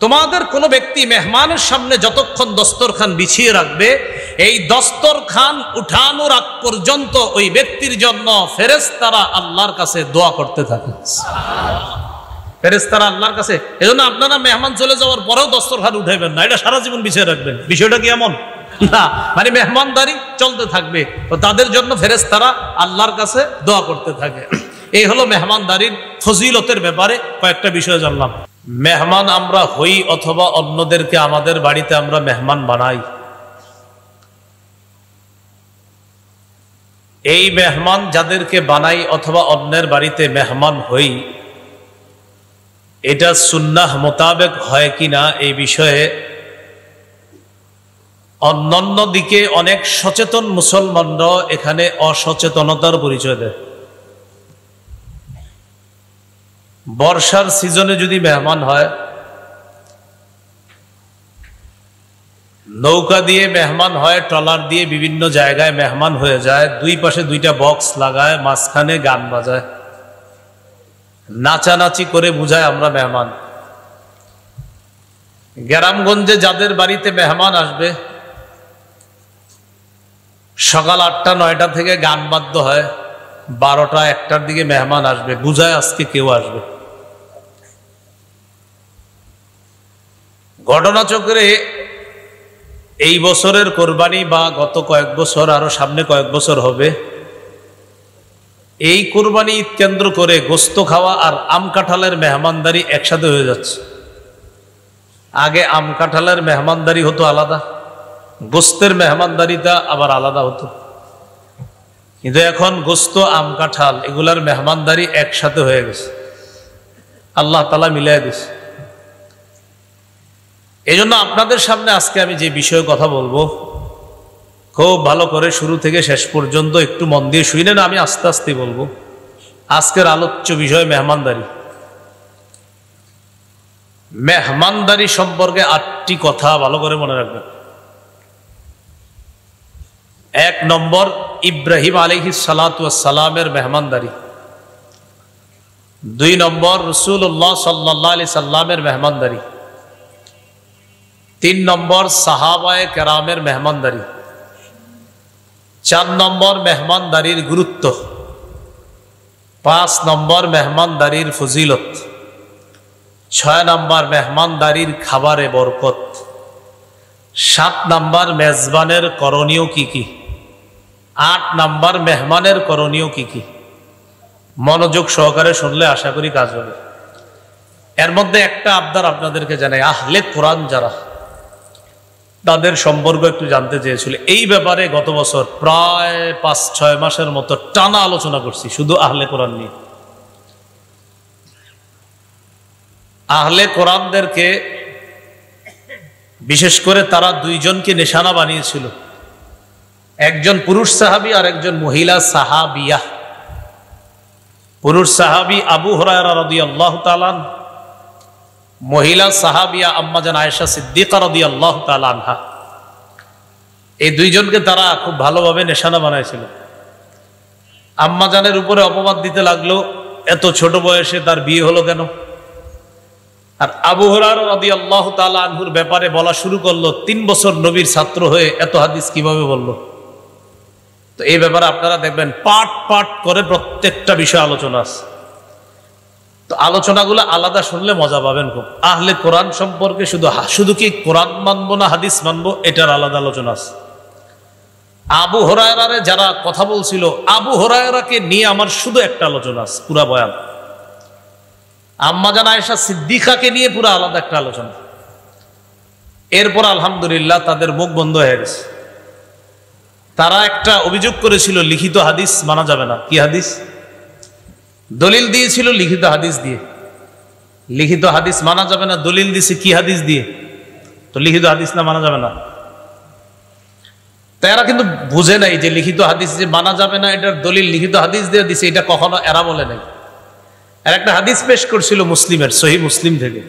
তোমাদের কোনো ব্যক্তি মেহমানের সামনে যতক্ষণ দস্তরখান বিছিয়ে রাখবে, এই দস্তরখান উঠানোর আগ পর্যন্ত ওই ব্যক্তির জন্য ফেরেশতারা আল্লাহর কাছে দোয়া করতে থাকে। ফেরেশতারা আল্লাহর কাছে, এজন্য আপনারা মেহমান চলে যাওয়ার পরেও দস্তরখান উঠাইবেন না, এটা সারা জীবন বিছিয়ে রাখবেন। বিষয়টা কি এমন না? মানে মেহমানদারি চলতে থাকবে, তো তাদের জন্য ফেরেশতারা আল্লাহর কাছে দোয়া করতে থাকে। এই হলো মেহমানদারির ফজিলতের ব্যাপারে কয়েকটা বিষয় জানলাম। মেহমান আমরা হই অথবা অন্যদেরকে আমাদের বাড়িতে আমরা মেহমান বানাই, এই মেহমান যাদেরকে বানাই অথবা অন্যের বাড়িতে মেহমান হই, এটা সুন্নাহ মোতাবেক হয় কিনা এই বিষয়ে অন্যান্য দিকে অনেক সচেতন মুসলমানরা এখানে অসচেতনতার পরিচয় দেয়। বর্ষার সিজনে যদি মেহমান হয়, নৌকা দিয়ে মেহমান হয়, ট্রলার দিয়ে বিভিন্ন জায়গায় মেহমান হয়ে যায়, দুই পাশে দুইটা বক্স লাগায়, মাঝখানে গান বাজায়, নাচানাচি করে বুঝায় আমরা মেহমান। গ্রামগঞ্জে যাদের বাড়িতে মেহমান আসবে, সকাল 8টা-9টা থেকে গান বাদ্য হয়, 12টা-1টার দিকে মেহমান আসবে, বুঝায় আজকে কেউ আসবে। ঘটনাচক্রে এই বছরের কোরবানি বা গত কয়েক বছর, আরো সামনে কয়েক বছর হবে, এই কোরবানি ঈদ কেন্দ্র করে গোস্ত খাওয়া আর আম কাঁঠালের মেহমানদারি একসাথে হয়ে যাচ্ছে। আগে আম কাঁঠালের মেহমানদারি হতো আলাদা, গোস্তের মেহমানদারিটা আবার আলাদা হতো, কিন্তু এখন গোস্ত আম কাঁঠাল এগুলার মেহমানদারি একসাথে হয়ে গেছে, আল্লাহ তাআলা মিলাই দিছে। এই জন্য আপনাদের সামনে আজকে আমি যে বিষয়ে কথা বলবো, খুব ভালো করে শুরু থেকে শেষ পর্যন্ত একটু মন দিয়ে শুনেন, আমি আস্তে আস্তে বলবো। আজকের আলোচ্য বিষয় মেহমানদারি। মেহমানদারি সম্পর্কে 8টি কথা ভালো করে মনে রাখবেন। 1 নম্বর, ইব্রাহিম আলাইহিস সালাতু ওয়াস সালামের মেহমানদারি। 2 নম্বর, রাসূলুল্লাহ সাল্লাল্লাহু আলাইহি সাল্লামের মেহমানদারি। 3 নম্বর, সাহাবায়ে কেরামের মেহমানদারি। 4 নম্বর, মেহমানদারির গুরুত্ব। 5 নম্বর, মেহমানদারির ফজিলত। 6 নম্বর, মেহমানদারির খাবারে বরকত। 7 নম্বর, মেজবানের করণীয় কি কি। 8 নম্বর, মেহমানের করণীয় কি কি। মনোযোগ সহকারে শুনলে আশা করি কাজ হবে। এর মধ্যে একটা আবদার আপনাদেরকে জানাই, আহলে কোরআন যারা, তাদের সম্পর্ক একটু জানতে চেয়েছিল। এই ব্যাপারে গত বছর প্রায় 5-6 মাসের মতো টানা আলোচনা করছি শুধু আহলে কোরআন নিয়ে। আহলে কোরআনদেরকে বিশেষ করে তারা 2 জনকে নিশানা বানিয়েছিল, একজন পুরুষ সাহাবী আর একজন মহিলা সাহাবিয়া। পুরুষ সাহাবী আবু হুরায়রা রাদিয়াল্লাহু তাআলা, মহিলা সাহাবিয়া আম্মাজান আয়েশা সিদ্দিকা রাদিয়াল্লাহু তাআলা আনহা। এই 2 জনকে তারা খুব ভালোভাবে নিশানা বানাইছিল। আম্মাজানের উপরে অপবাদ দিতে লাগলো, এত ছোট বয়সে তার বিয়ে হলো কেন। আর আবু হুরায়রা রাদিয়াল্লাহু তাআলা আনহুর ব্যাপারে বলা শুরু করলো, 3 বছর নবীর ছাত্র হয়ে এত হাদিস কিভাবে বললো। তো এই ব্যাপারে আপনারা দেখবেন পাট পাট করে প্রত্যেকটা বিষয় আলোচনা আছে। তো আলোচনাগুলো আলাদা শুনলে মজা পাবেন খুব। আহলে কোরআন সম্পর্কে শুধু কি কোরআন মানবো না হাদিস মানবো, এটার আলাদা আলোচনা আছে। আবু হুরায়রারে যারা কথা বলছিল, আবু হুরায়রাকে নিয়ে আমার শুধু একটা আলোচনা আছে, পুরা বয়ান। আম্মাজান আয়েশা সিদ্দিকাকে নিয়ে পুরো আলাদা একটা আলোচনা। এরপর আলহামদুলিল্লাহ তাদের মুখ বন্ধ হয়ে গেছে। তারা একটা অভিযোগ করেছিল, লিখিত হাদিস মানা যাবে না। কি হাদিস? দলিল দিয়েছিল লিখিত হাদিস দিয়ে, লিখিত হাদিস মানা যাবে না। দলিল দিছে কি হাদিস দিয়ে? তো লিখিত হাদিস না মানা যাবে না। তারা কিন্তু বুঝে নাই যে লিখিত হাদিস যে মানা যাবে না, এটার দলিল লিখিত হাদিস দিয়ে দিছে, এটা কখনো এরা বলে নাই। আর একটা হাদিস পেশ করছিল মুসলিমের, সহিহ মুসলিম থেকে।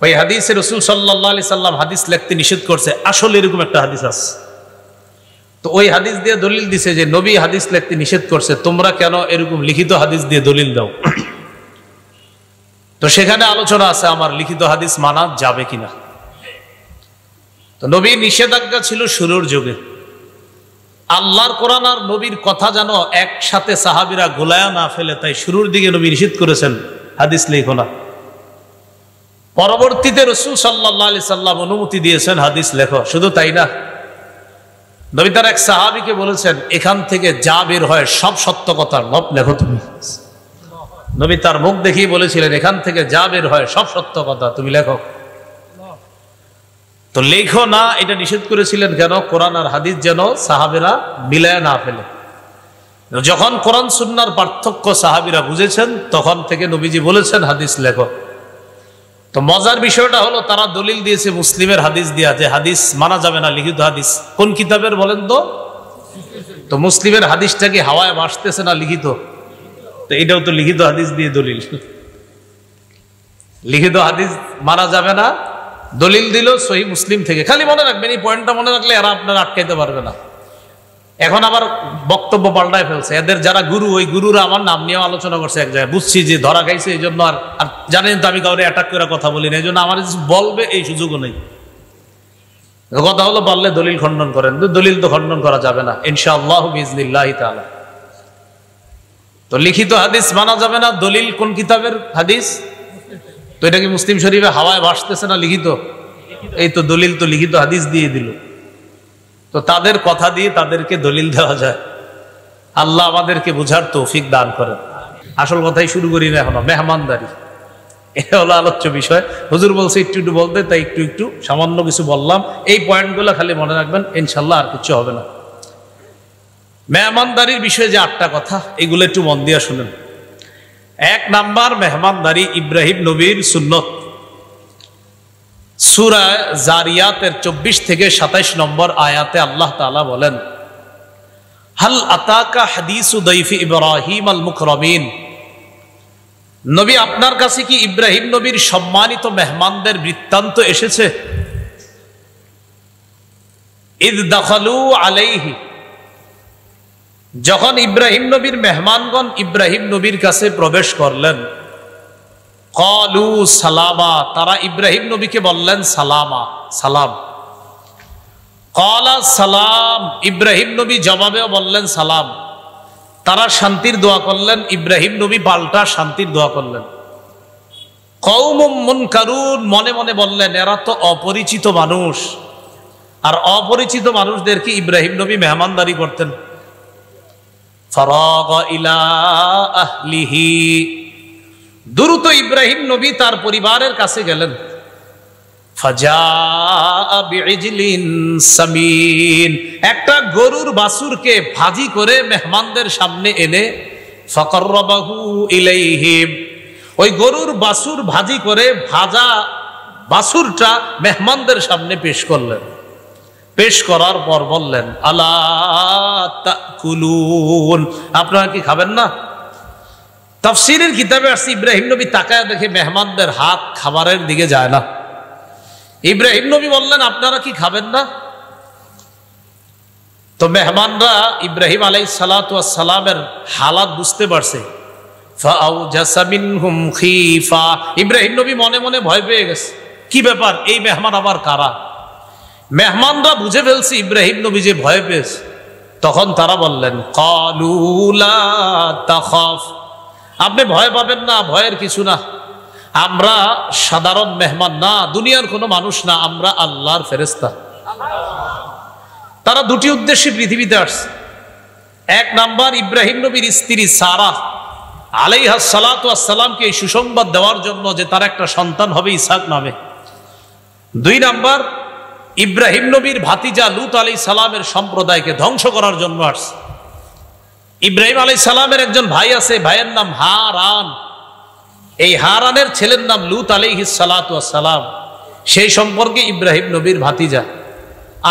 ওই হাদিসে রাসূল সাল্লাল্লাহু আলাইহি সাল্লাম হাদিস লিখতে নিষেধ করছে, আসলে এরকম একটা হাদিস আছে। তো ওই হাদিস দিয়ে দলিল দিছে যে নবী হাদিস লিখতে নিষেধ করছে, তোমরা কেন এরকম লিখিত হাদিস দিয়ে দলিল দাও? তো সেখানে আলোচনা আছে আমার লিখিত হাদিস মানা যাবে কিনা। তো নবীর নিষেধাজ্ঞা ছিল শুরুর যুগে, আল্লাহর কোরআন আর নবীর কথা যেন একসাথে সাহাবীরা গোলায়া না ফেলে, তাই শুরুর দিকে নবী নিষেধ করেছেন হাদিস লেখো না। পরবর্তীতে রাসূল সাল্লাল্লাহু আলাইহি সাল্লাম অনুমতি দিয়েছেন হাদিস লেখো। শুধু তাই না, নবী তার এক সাহাবীকে বলেছেন এখান থেকে যা বের হয় সব সত্য কথা লেখো তুমি। নবী তার মুখ দেখিয়ে বলেছিলেন এখান থেকে যা বের হয় সব সত্য কথা তুমি লেখো। তো লেখো না এটা নিষেধ করেছিলেন কেন? কোরআন আর হাদিস যেন সাহাবীরা মিলায় না ফেলে। যখন কোরআন সুন্নাহর পার্থক্য সাহাবীরা বুঝেছেন তখন থেকে নবীজি বলেছেন হাদিস লেখো। তো মজার বিষয়টা হলো তারা দলিল দিয়েছে মুসলিমের হাদিস দিয়া যে হাদিস মানা যাবে না, লিখিত হাদিস। কোন কিতাবের বলেন তো? তো মুসলিমের হাদিসটা কি হাওয়ায় ভাসতেছে না লিখিত? তো এটাও তো লিখিত হাদিস দিয়ে দলিল। লিখিত হাদিস মানা যাবে না, দলিল দিল সহিহ মুসলিম থেকে। খালি মনে রাখবেন, এই পয়েন্টটা মনে রাখলে এরা আপনারা আটকাইতে পারবে না। এখন আবার বক্তব্য পাল্টায় ফেলছে, এদের যারা গুরু ওই গুরুরা আমার নাম নিয়ে আলোচনা করছে এক জায়গায়। বুঝছি যে ধরা খাইছে, এই জন্য আর জানেন তো আমি কাউরে অ্যাটাক করে কথা বলি না, এই জন্য আমার বলবে এই সুযোগও নেই। কথা হলো পারলে দলিল খণ্ডন করেন, দলিল তো খণ্ডন করা যাবে না ইনশাআল্লাহ বিইজনিল্লাহি তাআলা। তো লিখিত হাদিস মানা যাবে না, দলিল কোন কিতাবের হাদিস? তো এটা কি মুসলিম শরীফে হাওয়ায় ভাসতেছে না লিখিত? এই তো দলিল তো লিখিত হাদিস দিয়ে দিল। তো তাদের কথা দিয়ে তাদেরকে দলিল দেওয়া যায়। আল্লাহ আমাদেরকে বুঝার তৌফিক দান করেন। আসল কথাই শুরু করি না এখনো, মেহমানদারি এটা হলো আলোচ্য বিষয়। হুজুর বলছে একটু একটু বলতে, তাই একটু একটু সামান্য কিছু বললাম। এই পয়েন্টগুলো খালি মনে রাখবেন, ইনশাল্লাহ আর কিছু হবে না। মেহমানদারির বিষয়ে যে 8টা কথা, এগুলো একটু মন দিয়া শুনেন। 1 নাম্বার, মেহমানদারি ইব্রাহিম নবীর সুন্নত। সূরা জারিয়াতের 24 থেকে 27 নম্বর আয়াতে আল্লাহ তাআলা বলেন, হাল আতাকা হাদিসু দাইফি ইব্রাহিম আল মুকরামিন। নবী আপনার কাছে কি ইব্রাহিম নবীর সম্মানিত মেহমানদের বৃত্তান্ত এসেছে? ইদ দাখালু আলাইহি, যখন ইব্রাহিম নবীর মেহমানগণ ইব্রাহিম নবীর কাছে প্রবেশ করলেন। ক্বালু সালামা, তারা ইব্রাহিম নবীকে বললেন সালামা, সালাম। ক্বালা সালাম, ইব্রাহিম নবী জবাবেও বললেন সালাম। তারা শান্তির দোয়া করলেন, ইব্রাহিম নবী পাল্টা শান্তির দোয়া করলেন। কওমুম মুনকারুন, মনে মনে বললেন এরা তো অপরিচিত মানুষ। আর অপরিচিত মানুষদেরকে ইব্রাহিম নবী মেহমানদারি করতেন। ফারাগা ইলা আহলিহি, দ্রুত ইব্রাহিম নবী তার পরিবারের কাছে গেলেন। ফাজাআ বিইজলিন সামিন, একটা গরুর বাছুরকে ভাজি করে মেহমানদের সামনে এনে ফাকাররাবাহু ইলাইহিম, ওই গরুর বাছুর ভাজি করে ভাজা বাছুরটা মেহমানদের সামনে পেশ করলেন। পেশ করার পর বললেন আলা তাকুলুন, আপনারা কি খাবেন না? তাফসীরের কিতাবে আসছে ইব্রাহিম নবী তাকায় দেখে মেহমানদের হাত খাবারের দিকে যায় না। ইব্রাহিম নবী বললেন আপনারা কি খাবেন না? তো মেহমানরা ইব্রাহিম আলাইহিস সালাতু ওয়াস সালামের হালাত বুঝতে পারছে। ফাআউজাসা মিনহুম খিফা, ইব্রাহিম নবী মনে মনে ভয় পেয়ে গেছে, কি ব্যাপার, এই মেহমান আবার কারা? মেহমানরা বুঝে ফেলছে ইব্রাহিম নবী যে ভয় পেয়েছে। তখন তারা বললেন ক্বালু লা তাখাফ, আপনি ভয় পাবেন না, ভয়ের কিছু না। আমরা সাধারণ মেহমান না, দুনিয়ার কোনো মানুষ না, আমরা আল্লাহর ফেরেশতা। তারা দুটি উদ্দেশ্যে পৃথিবীতে আসছে। 1 নাম্বার, ইব্রাহিম নবীর স্ত্রী সারা আলাইহাস সালাতু ওয়াস সালামকে এই সুসংবাদ দেওয়ার জন্য যে তার একটা সন্তান হবে ইসহাক নামে। 2 নাম্বার, ইব্রাহিম নবীর ভাতিজা লূত আলাইহিস সালামের সম্প্রদায়কে ধ্বংস করার জন্য আসছে। ইব্রাহিম আলাইহিস সালামের একজন ভাই আছে, ভাইয়ের নাম হারান। এই হারানের ছেলের নাম লূত আলাইহিস সালাতু ওয়াস সালাম, সেই সম্পর্কে ইব্রাহিম নবীর ভাতিজা।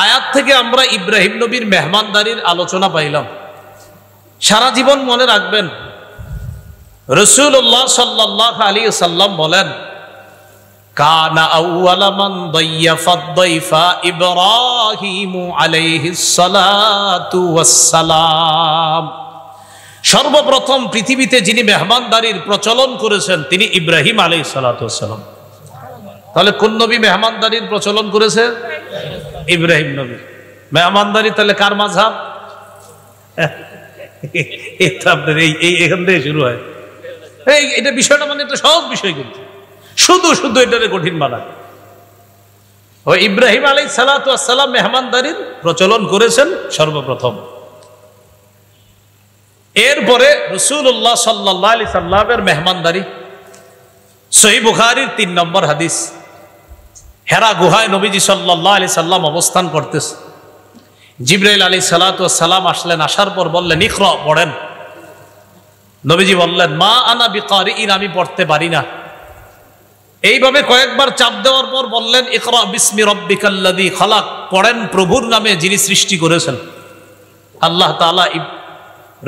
আয়াত থেকে আমরা ইব্রাহিম নবীর মেহমানদারির আলোচনা পাইলাম। সারা জীবন মনে রাখবেন, রাসূলুল্লাহ সাল্লাল্লাহু আলাইহি ওয়াসাল্লাম বলেন কানা আউওয়ালা মান দাইয়াফাদ দাইফা ইব্রাহিম আলাইহিস সালাতু ওয়াস সালাম। সর্বপ্রথম পৃথিবীতে যিনি মেহমানদারির প্রচলন করেছেন তিনি ইব্রাহিম আলাইহিস সালাতু ওয়াস সালাম। তাহলে কোন নবী মেহমানদারির প্রচলন করেছে? ইব্রাহিম নবী। মেহমানদারি তাহলে কার মাযহাব? আপনার এখান থেকে শুরু হয়। এটা বিষয়টা মানে একটা সহজ বিষয়, কিন্তু শুধু শুধু এটারে কঠিন বানায়। ও ইব্রাহিম আলাইহিস সালাতু ওয়াস সালাম মেহমানদারির প্রচলন করেছেন সর্বপ্রথম। এরপরে রাসূলুল্লাহ সাল্লাল্লাহু আলাইহি সাল্লামের মেহমানদারি। সহিহ বুখারীর 3 নম্বর হাদিস। হেরা গুহায় নবীজি সাল্লাল্লাহু আলাইহি সাল্লাম অবস্থান করতেছে। জিবরাইল আলাইহিস সালাতু ওয়াস সালাম আসলেন, আসার পর বললেন ইকরা, পড়েন। নবীজি বললেন মা আনা বিকারিইন, আমি পড়তে পারি না। এইভাবে কয়েকবার চাপ দেওয়ার পর বললেন ইকরা বিসমি রাব্বিকাল্লাযী খালাক, পড়েন প্রভুর নামে যিনি সৃষ্টি করেছেন। আল্লাহ তাআলা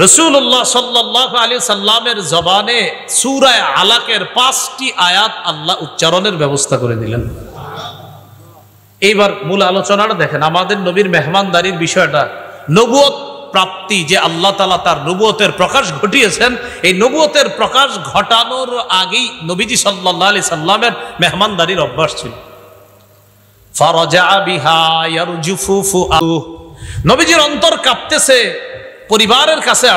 রাসূলুল্লাহ সাল্লাল্লাহু আলাইহি সাল্লামের জবানে সূরা আলাকের 5টি আয়াত আল্লাহ উচ্চারণের ব্যবস্থা করে দিলেন। এইবার মূল আলোচনাটা দেখেন। আমাদের নবীর মেহমানদারির বিষয়টা নবুয়ত প্রাপ্তি, যে আল্লাহ তাআলা তার নবুয়তের প্রকাশ ঘটিয়েছেন, এই নবুয়তের প্রকাশ ঘটানোর আগেই নবীজি সাল্লাল্লাহু আলাইহি সাল্লামের মেহমানদারির অভ্যাস ছিল। ফারাজা বিহা ইয়ারজুফু ফুআহু, নবীজির অন্তর কাঁপতেছে, পরিবারের কাছে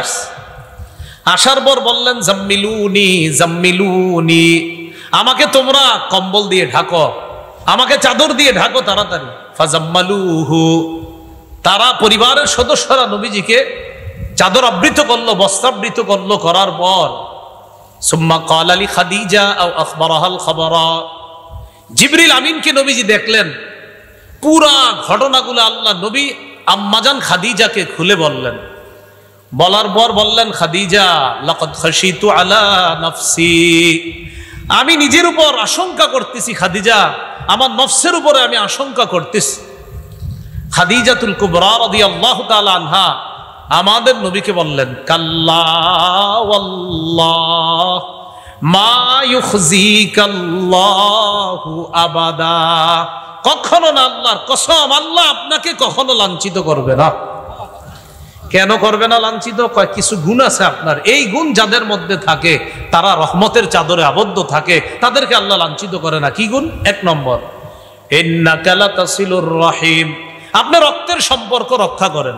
আসার পর বললেন জাম্মিলুনি জাম্মিলুনি, আমাকে তোমরা কম্বল দিয়ে ঢাকো, আমাকে চাদর দিয়ে ঢাকো তাড়াতাড়ি। ফাজাম্মালুহু, তারা পরিবারের সদস্যরা নবীজিকে চাদর আবৃত করলো, বস্ত্রাবৃত করলো। করার পর সুম্মা ক্বালা লি খাদিজা আও আখবারাহাল খাবারা, জিবরিল আমিনকে নবীজি দেখলেন। পুরা ঘটনাগুলো আল্লাহ নবী আম্মাজান খাদিজাকে খুলে বললেন। বলার পর বললেন খাদিজা লাকাদ খাশিতু আলা নাফসি, আমি নিজের উপর আশঙ্কা করতেছি খাদিজা, আমার নফসের উপরে আমি আশঙ্কা করতেছি। খাদিজাতুল কুবরা রাদিয়াল্লাহু তাআলা আনহা আমাদের নবীকে বললেন কাল্লা ওয়াল্লাহ মা ইউখজিকাল্লাহু আবাদা, কখনো না, আল্লাহর কসম, আল্লাহ আপনাকে কখনো লাঞ্ছিত করবে না। কেন করবে না লাঞ্ছিত? কয় কিছু গুণ আছে আপনার, এই গুণ যাদের মধ্যে থাকে তারা রহমতের চাদরে আবদ্ধ থাকে, তাদেরকে আল্লাহ লাঞ্ছিত করে না। কি গুণ? 1 নম্বর ইন্নাকা লাতাসিলুর রাহিম, আপনি রক্তের সম্পর্ক রক্ষা করেন।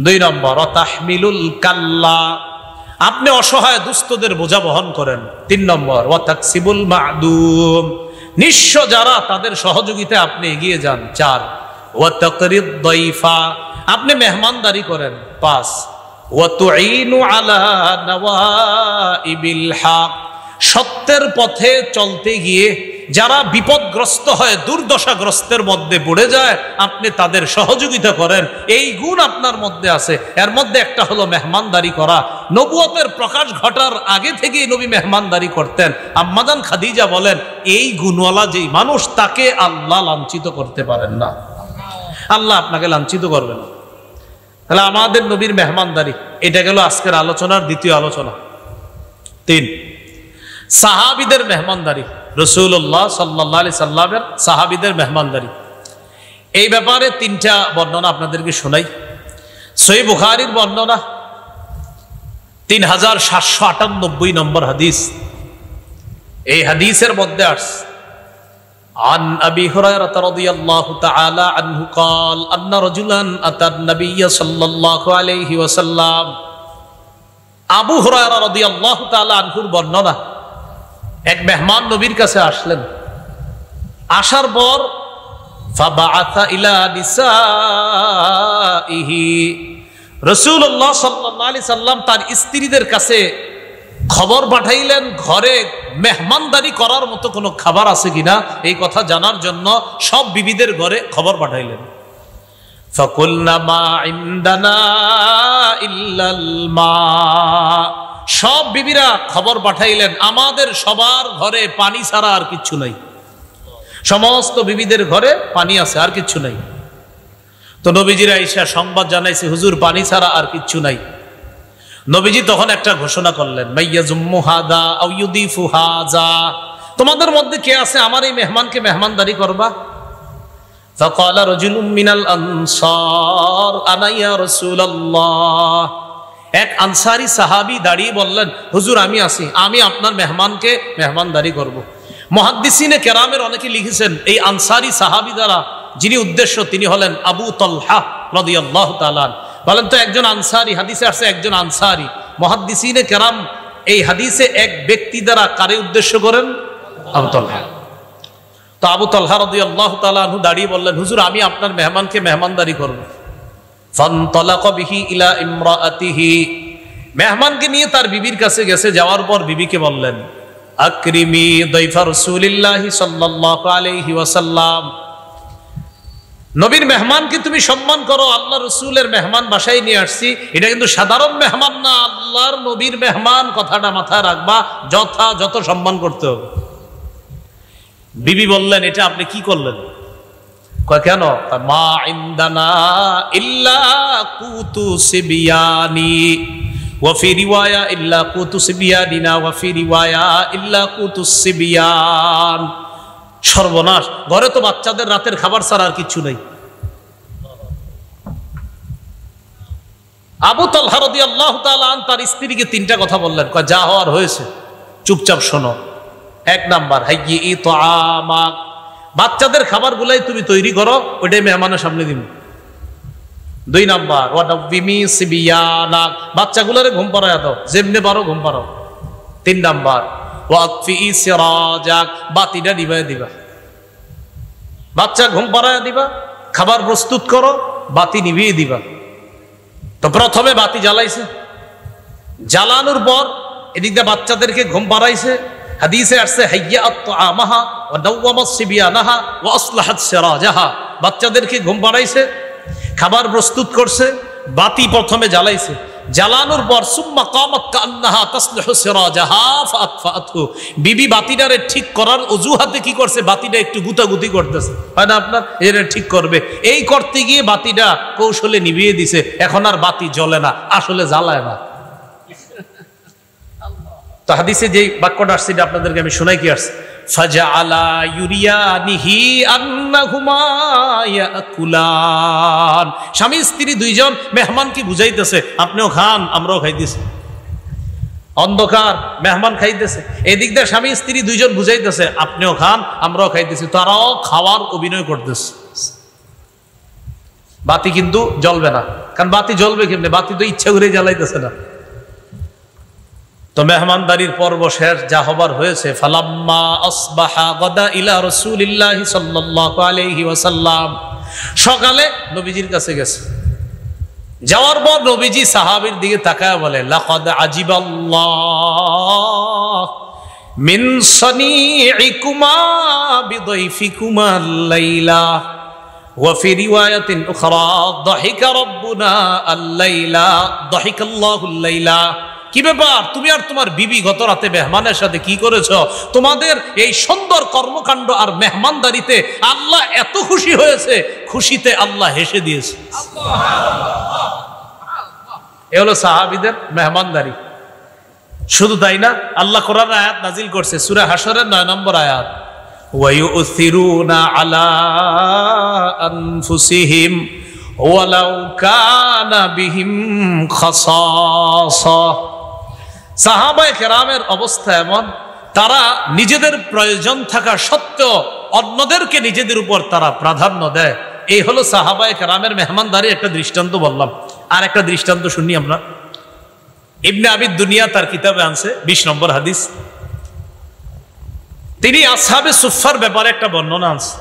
2 নম্বর তাহমিলুল কাল্লা, আপনি অসহায় দুস্থদের বোঝা বহন করেন। 3 নম্বর ওয়াতাকসিবুল মা'দুম, নিঃস্ব যারা তাদের সহযোগিতায় আপনি এগিয়ে যান। 4 ওয়াতাকরিদ দাইফা, আপনি মেহমানদারি করেন। 5 ওয়াতুঈনু আলা নওয়াইবিল হক, সত্যের পথে চলতে গিয়ে যারা বিপদগ্রস্ত হয়, দুর্দশাগ্রস্তের মধ্যে পড়ে যায়, আপনি তাদের সহযোগিতা করেন। এই গুণ আপনার মধ্যে আছে। এর মধ্যে একটা হলো মেহমানদারি করা। নবুয়তের প্রকাশ ঘটার আগে থেকেই নবী মেহমানদারি করতেন। আম্মাজান খাদিজা বলেন এই গুণওয়ালা যেই মানুষ, তাকে আল্লাহ লাঞ্ছিত করতে পারেন না, আল্লাহ আপনাকে লাঞ্ছিত করবেন না। তাহলে আমাদের নবীর মেহমানদারি, এটা গেল আজকের আলোচনার দ্বিতীয় আলোচনা। 3 সাহাবীদের মেহমানদারি। রাসূলুল্লাহ সাল্লাল্লাহু আলাইহি সাল্লামের সাহাবীদের মেহমানদারি, এই ব্যাপারে 3টা বর্ণনা আপনাদেরকে শোনাই। সহিহ বুখারীর বর্ণনা 3798 নম্বর হাদিস। এই হাদিসের মধ্যে আসছে عن أبي هريرة رضي الله تعالى عنه قال أن رجلا أتى النبي صلى الله عليه وسلم, আবু হুরায়রা রাদিয়াল্লাহু তাআলা আনহুর বর্ণনা, এক মেহমান নবীর কাছে আসলেন। আসার পর ফাবাআথা ইলা নিসাইহি, রাসূলুল্লাহ সাল্লাল্লাহু আলাইহি সাল্লাম তার স্ত্রীদের কাছে খবর পাঠাইলেন ঘরে মেহমানদারি করার মতো কোনো খাবার আছে কিনা, এই কথা জানার জন্য সব বিবিদের ঘরে খবর পাঠাইলেন। ফাকুলনা মা ইনদানা ইল্লাল মা, সব বিবিরা খবর পাঠাইলেন আমাদের সবার ঘরে পানি ছাড়া আর কিচ্ছু নাই। সমস্ত বিবিদের ঘরে পানি আছে, আর কিচ্ছু নাই। তো নবীজিরা আয়েশা সংবাদ জানাইছে হুজুর পানি ছাড়া আর কিচ্ছু নাই। নবীজি তখন একটা ঘোষণা করলেন মাইয়াজুম্মু হাদা আও ইউদিফু হাযা, তোমাদের মধ্যে কে আছে আমার এই মেহমানকে মেহমানদারি করবা? ফাকালা রাজুলুম মিনাল আনসার আনা ইয়া রাসূলুল্লাহ, এক আনসারি সাহাবী দাঁড়িয়ে বললেন, হুজুর আমি আছি, আমি আপনার মেহমানকে মেহমানদারি করব। মুহাদ্দিসিনে কেরামের অনেকে লিখেছেন এই আনসারি সাহাবী দ্বারা যিনি উদ্দেশ্য তিনি হলেন আবু তালহা রাদিয়াল্লাহু তাআলা। বলেন তো একজন আনসারি, হাদিসে আসছে একজন আনসারি। মুহাদ্দিসিনে কেরাম এই হাদিসে এক ব্যক্তি দ্বারা কারে উদ্দেশ্য করেন? আবু তালহা। তো আবু তালহা রাদিয়াল্লাহু তাআলা আনহু দাঁড়িয়ে বললেন, হুজুর আমি আপনার মেহমানকে মেহমানদারি করব। ফানতালাকা বিহি ইলা ইমরাআতিহি, মেহমানকে নিয়ে তার বিবির কাছে গেছে। যাওয়ার পর বিবিকে বললেন, আকরিমি দাইফা রাসূলিল্লাহি সাল্লাল্লাহু আলাইহি ওয়াসাল্লাম, নবীর মেহমানকে তুমি সম্মান করো। আল্লাহ রসুলের মেহমান বাসায় নিয়ে আসছি, এটা কিন্তু সাধারণ মেহমান না, আল্লাহর নবীর মেহমান, কথাটা মাথায় রাখবা, যথাযথ সম্মান করতে হবে। বিবি বললেন, এটা আপনি কি করলেন? কয় কেন? মা ইনদানা ইল্লা কুতু সিবিয়ানি ওয়া ফি রিওয়ায়া ইল্লা কুতু সিবিয়ানিনা ওয়া ফি রিওয়ায়া ইল্লা কুতু সিবিয়ান। সর্বনাশ, ঘরে তো বাচ্চাদের রাতের খাবার ছাড়া আর কিছু নেই। আবু তালহা রাদিয়াল্লাহু তাআলা আন তার স্ত্রীকে তিনটা কথা বললেন, কয় যা হওয়ার হয়েছে চুপচাপ শোনো। এক নাম্বার, হাইয়্যি তুআমাক, বাচ্চাদের খাবারগুলাই তুমি তৈরি করো, ওইটাই মেহমানের সামনে দিন। দুই নাম্বার, ওয়াদাবিমি সিবিয়ানাক, বাচ্চাগুলোরে ঘুম পাড়ায় দাও, যেমনে পারো ঘুম পাড়াও। তিন নাম্বার, ওয়াকফি সিরাজাক, বাতিটা নিভায় দিবা। বাচ্চা ঘুম পাড়ায় দিবা, খাবার প্রস্তুত করো, বাতি নিভিয়ে দিবা। তো প্রথমে বাতি জ্বালাইছে, জ্বালানোর পর এদিক দিয়ে বাচ্চাদেরকে ঘুম পাড়াইছে। হাদিসে আসছে হাইয়াত তুআমাহা ওয়া নাওয়ামাস সিবিয়ানাহা ওয়া আসলাহাত সিরাজাহা, বাচ্চাদেরকে ঘুম পাড়াইছে, খাবার প্রস্তুত করছে, বাতি প্রথমে জ্বালাইছে। জ্বালানোর পর সুম্মা কামাত কান্নাহা তাসলিহু সিরাজাহা ফাআতফাআতহু, বিবি বাতিটারে ঠিক করার অজুহাতে কি করছে? বাতিটা একটু গুতাগুতি করতেছে, হয় না আপনার, এর ঠিক করবে, এই করতে গিয়ে বাতিটা কৌশলে নিভিয়ে দিছে। এখন আর বাতি জ্বলে না, আসলে জ্বালায় না। তো হাদিসে যে বাক্যটা আসছে এটা আপনাদেরকে আমি শোনাই কি আসছে, ফাজআলা ইউরিয়ানিহি আন্নাহুমা ইয়াকুলান, স্বামী স্ত্রী দুইজন মেহমানকে বুঝাইতেছে আপনিও খান আমরাও খাইতেছি। অন্ধকার, মেহমান খাইতেছে, এদিক দিয়ে স্বামী স্ত্রী দুইজন বুঝাইতেছে আপনিও খান আমরাও খাইতেছি। তারাও খাওয়ার অভিনয় করতেছে। বাতি কিন্তু জ্বলবে না, কারণ বাতি জ্বলবে কেমনে? বাতি তো ইচ্ছা করে জ্বালাইতেছে না। তো মেহমানদারির পর্ব শেষ, যা হবার হয়েছে। ফালাম্মা আসবাহা গাদা ইলা রাসূলিল্লাহি সাল্লাল্লাহু আলাইহি ওয়াসাল্লাম, সকালে নবীজির কাছে গেছে। যাওয়ার পর নবীজি সাহাবীর দিকে তাকায় বলে, লাকাদ আজিবাল্লাহ মিন সানিইকুমা বিদাইফিকুমা আল-লাইলা ওয়া ফি রিওয়ায়াতিন উখরা দাহিকা রাব্বুনা আল-লাইলা দাহিকাল্লাহু আল-লাইলা। কি ব্যাপার, তুমি আর তোমার বিবি গত রাতে মেহমানের সাথে কি করেছো? তোমাদের এই সুন্দর কর্মকাণ্ড আর মেহমানদারিতে আল্লাহ এত খুশি হয়েছে, খুশিতে আল্লাহ হেসে দিয়েছে। এ হলো সাহাবীদের মেহমানদারি। শুধু তাই না, আল্লাহ কোরআন আয়াত নাজিল করছে সূরা হাশরের 9 নম্বর আয়াত, ওয়ায়ুসিরুনা আলা আনফুসিহিম ওয়ালাউ কানা বিহিম খাসাসা। সাহাবায়ে কেরামের অবস্থা এমন, তারা নিজেদের প্রয়োজন থাকা সত্ত্বেও অন্যদেরকে নিজেদের উপর তারা প্রাধান্য দেয়। এই হলো সাহাবায়ে কেরামের মেহমানদারি। একটা দৃষ্টান্ত বললাম, আর একটা দৃষ্টান্ত শুনি আমরা। ইবনে আবি দুনিয়া তার কিতাবে আনছে 20 নম্বর হাদিস। তিনি আসহাবে সুফফার ব্যাপারে একটা বর্ণনা আনছে।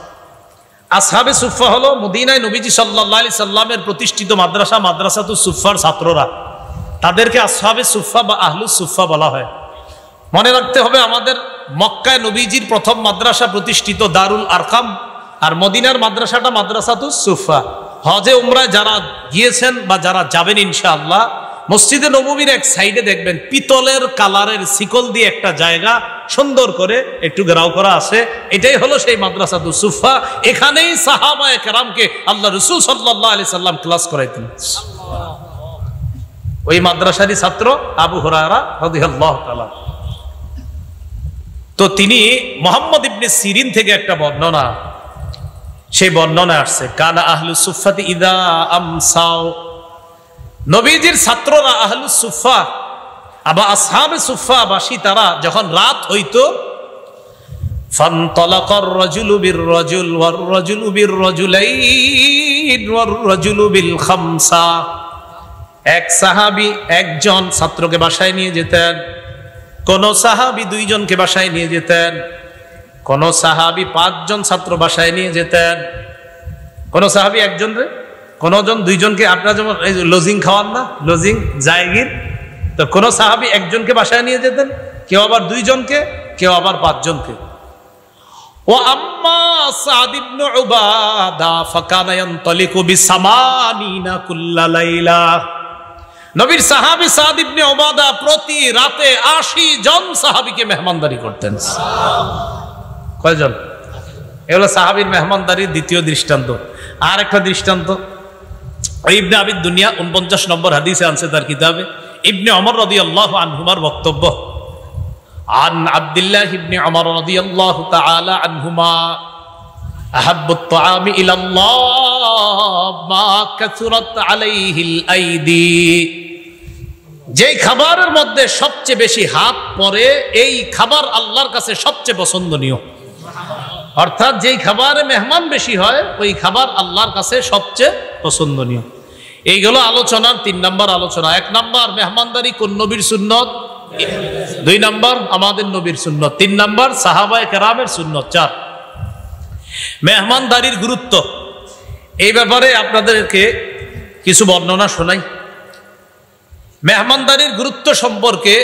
আসহাবে সুফফা হলো মদিনায় নবীজি সাল্লাল্লাহু আলাইহি সাল্লামের প্রতিষ্ঠিত মাদ্রাসা, মাদ্রাসাতুস সুফফার ছাত্ররা। তাদেরকে আসহাবে সুফফা বা আহলুস সুফফা বলা হয়। মনে রাখতে হবে, আমাদের মক্কায় নবীজির প্রথম মাদ্রাসা প্রতিষ্ঠিত দারুল আরকাম, আর মদিনার মাদ্রাসাটা মাদ্রাসাতুস সুফফা। হজে উমরায় যারা গিয়েছেন বা যারা যাবেন ইনশাআল্লাহ, মসজিদে নববীর এক সাইডে দেখবেন পিতলের কালারের শিকল দিয়ে একটা জায়গা সুন্দর করে একটু ঘেরাও করা আছে। এটাই হলো সেই মাদ্রাসাতুস সুফফা। এখানেই সাহাবায়ে কেরামকে আল্লাহ রাসূল সাল্লাল্লাহু আলাইহি সাল্লাম ক্লাস করাইতেন। ওই মাদ্রাসারই ছাত্র আবু হুরায়রা রাদিয়াল্লাহু তাআলা। তো তিনি মুহাম্মদ ইবনে সিরিন থেকে একটা বর্ণনা, সেই বর্ণনা আসছে, কানা আহলুস সুফফাতি ইযা আমসাও নবীজির ছাত্ররা আহলুস সুফা আবা আসহাবে সুফাবাসী তারা যখন রাত হইতো ফানতালাকার রাজুলু বির-রাজুল ওয়ার-রাজুলু বির-রাজুলাইন ওয়ার-রাজুলু বিল-খামসা। এক সাহাবী একজন ছাত্রকে বাসায় নিয়ে যেতেন, কোন সাহাবী দুইজনকে বাসায় নিয়ে যেতেন, কোন সাহাবী পাঁচজন ছাত্র বাসায় নিয়ে যেতেন, কোন সাহাবী একজন রে, কোন জন দুইজনকে। আপনারা যেমন লজিং খাওয়ান না, লজিং জায়গির, তো কোন সাহাবী একজনকে বাসায় নিয়ে যেতেন, কেউ আবার দুইজনকে, কেউ আবার পাঁচজনকে। ও আম্মা সাদ ইবনে উবাদা ফাকানা ইয়ানতালিকু বিসামানিনা কুল্লা লাইলা। নবীর সাহাবী সাদ ইবনে উবাদা প্রতি রাতে 80 জন সাহাবীকে মেহমানদারি করতেন। কয়জন? এগুলো সাহাবীর মেহমানদারির দ্বিতীয় দৃষ্টান্ত। আর একটা দৃষ্টান্ত ইবনে আবি দুনিয়া 49 নম্বর হাদিসে আনছে তার কিতাবে। ইবনে ওমর রাদিয়াল্লাহু আনহুমার বক্তব্য, আন আব্দুল্লাহ ইবনে ওমর রাদিয়াল্লাহু তাআলা আনহুমা আহাব্বুত তাআমি ইলাল্লাহ মা কাসুরাত আলাইহিল আইদি। যেই খাবারের মধ্যে সবচেয়ে বেশি হাত পড়ে এই খাবার আল্লাহর কাছে সবচেয়ে পছন্দনীয়। অর্থাৎ যেই খাবারে মেহমান বেশি হয় ওই খাবার আল্লাহর কাছে সবচেয়ে পছন্দনীয়। এইগুলো আলোচনার 3 নম্বর আলোচনা। 1 নম্বর মেহমানদারি কোন নবীর সুন্নত, 2 নম্বর আমাদের নবীর সুন্নত, 3 নম্বর সাহাবায়ে কেরামের সুন্নত। 4 মেহমানদারির গুরুত্ব। এই ব্যাপারে আপনাদেরকে কিছু বর্ণনা শোনাই। মেহমানদারির গুরুত্ব সম্পর্কে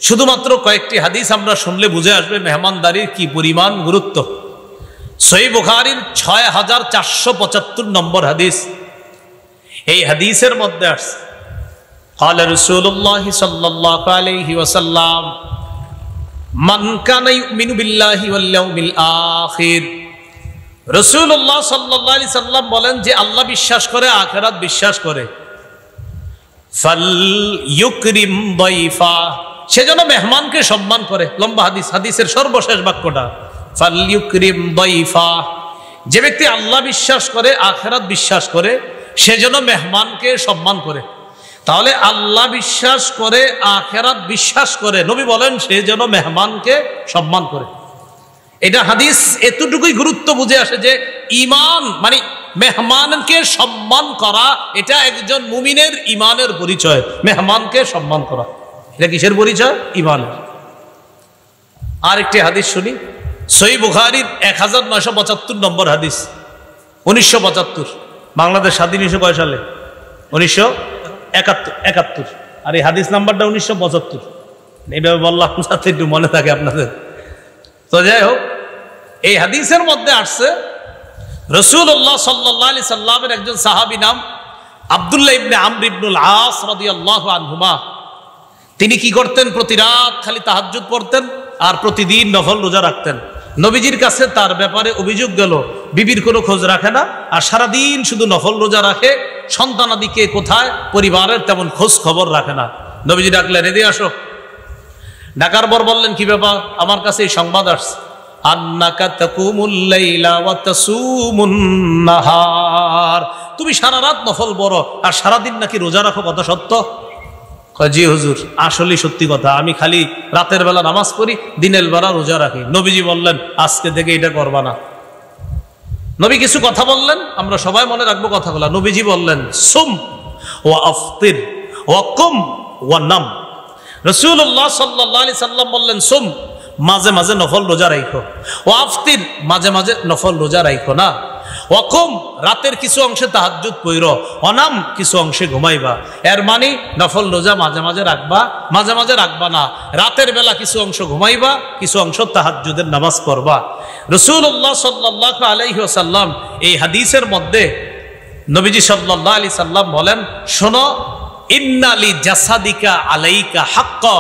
শুধুমাত্র কয়েকটি হাদিস আমরা শুনলে বুঝে আসবে মেহমানদারির কি পরিমাণ গুরুত্ব। সহিহ বুখারীর 6475 নম্বর হাদিস। এই হাদিসের মধ্যে আসছে قال رسول الله صلى الله عليه وسلم من كان يؤمن بالله واليوم الآخر। রাসূলুল্লাহ সাল্লাল্লাহু আলাইহি সাল্লাম বলেন যে আল্লাহ বিশ্বাস করে, আখিরাত বিশ্বাস করে, ফালইউকরিম দাইফা, সেজন্য মেহমানকে সম্মান করে। লম্বা হাদিস, হাদিসের সর্বশেষ বাক্যটা ফালইউকরিম দাইফা। যে ব্যক্তি আল্লাহ বিশ্বাস করে, আখিরাত বিশ্বাস করে, সেজন্য মেহমানকে সম্মান করে। তাহলে আল্লাহ বিশ্বাস করে, আখিরাত বিশ্বাস করে, নবী বলেন সে যেন মেহমানকে সম্মান করে। এটা হাদিস এতটুকুই গুরুত্ব বুঝে আসে যে ঈমান মানে মেহমানকে সম্মান করা, এটা একজন মুমিনের ঈমানের পরিচয়। মেহমানকে সম্মান করা এটা কিসের পরিচয়? ঈমানের। আরেকটি হাদিস শুনি, সহিহ বুখারীর 1975 নম্বর হাদিস। 1975 বাংলাদেশ স্বাধীন হয়েছে কয় সালে? 1971। আর এই হাদিস নাম্বারটা 1975। এইভাবে বললাম যাতে একটু মনে থাকে আপনাদের। তো যাই হোক, এই হাদিসের মধ্যে আসছে রাসূলুল্লাহ সাল্লাল্লাহু আলাইহি সাল্লামের একজন সাহাবী নাম আব্দুল্লাহ ইবনে আমর ইবনুল আস রাদিয়াল্লাহু আনহুমা। তিনি কি করতেন? প্রতি রাত খালি তাহাজ্জুদ পড়তেন আর প্রতিদিন নফল রোজা রাখতেন। নবীজির কাছে তার ব্যাপারে অভিযোগ গেল, বিবির কোনো খোঁজ রাখে না আর সারাদিন শুধু নফল রোজা রাখে, সন্তানাদিকে কোথায়, পরিবারের তেমন খোঁজ খবর রাখে না। নবীজি ডাকলেন, এদিকে আসো। ডাকার পর বললেন, কি ব্যাপার? আমার কাছে এই সংবাদ আসছে, আন্নাকা তাকুমুল লাইলা ওয়া তাসুমুন নাহার, তুমি সারা রাত নফল পড়ো আর সারাদিন নাকি রোজা রাখো, কথা সত্য? জি হুজুর, আসলেই সত্যি কথা, আমি খালি রাতের বেলা নামাজ পড়ি, দিনের বেলা রোজা রাখি। নবীজি বললেন, আজকে থেকে এটা করবা না। নবী কিছু কথা বললেন, আমরা সবাই মনে রাখবো কথাগুলো। নবীজি বললেন, সুম ওয়া আফতির ওয়া কুম ওয়া নাম। রাসূলুল্লাহ সাল্লাল্লাহু আলাইহি সাল্লাম বললেন, সুম মাঝে মাঝে নফল রোজা রাখো, ও আফতির মাঝে মাঝে নফল রোজা রাখো না, ওয়াকুম রাতের কিছু অংশে তাহাজ্জুদ পড়ো, অনাম কিছু অংশে ঘুমাইবা। এর মানে নফল রোজা মাঝে মাঝে রাখবা, মাঝে মাঝে রাখবা না। রাতের বেলা কিছু অংশ ঘুমাইবা, কিছু অংশ তাহাজ্জুদের নামাজ পড়বা। রাসূলুল্লাহ সাল্লাল্লাহু আলাইহি ওয়াসাল্লাম এই হাদিসের মধ্যে নবীজি সাল্লাল্লাহু আলাইহি সাল্লাম বলেন, শোনো, ইন্নালি জাসাদিকা আলাইকা হাক্কা,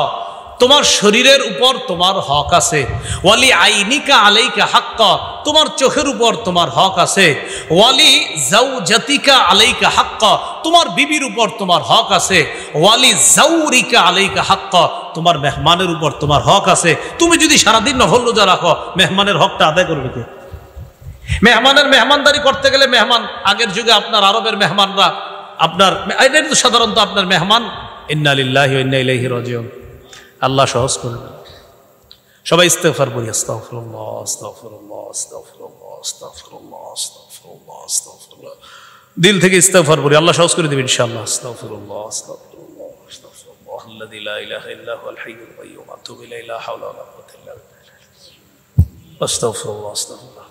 তোমার শরীরের উপর তোমার হক আছে। ওয়ালি আইনিকা আলাইকা হাক্কা, তোমার চোখের উপর তোমার হক আছে। ওয়ালি জাওজাতিকা আলাইকা হাক্কা, তোমার বিবির উপর তোমার হক আছে। ওয়ালি জাউরিকা আলাইকা হাক্কা, তোমার মেহমানের উপর তোমার হক আছে। তুমি যদি সারাদিন নফল রোজা রাখো, মেহমানের হকটা আদায় করবে কে? মেহমানের মেহমানদারি করতে গেলে, মেহমান আগের যুগে আপনার আরবের মেহমানরা আপনার এটা তো সাধারণত আপনার মেহমান, ইন্না লিল্লাহি ওয়া ইন্না ইলাইহি রাজিউন, আল্লাহ সহজ করে দেন। সবাই ইস্তেগফার করি, আস্তাগফিরুল্লাহ আস্তাগফিরুল্লাহ আস্তাগফিরুল্লাহ আস্তাগফিরুল্লাহ আস্তাগফিরুল্লাহ আস্তাগফিরুল্লাহ, দিল থেকে ইস্তেগফার করি, আল্লাহ সহজ করে দেবেন ইনশাআল্লাহ। আস্তাগফিরুল্লাহ আস্তাগফিরুল্লাহ আস্তাগফিরুল্লাহ আল্লাযী লা ইলাহা ইল্লা হুয়াল হাইয়ুল কাইয়্যুম আতুবু ইলাইহি লা হাওলা ওয়া লা কুওয়াতা ইল্লা বিল্লাহ। আস্তাগফিরুল্লাহ আস্তাগফিরুল্লাহ।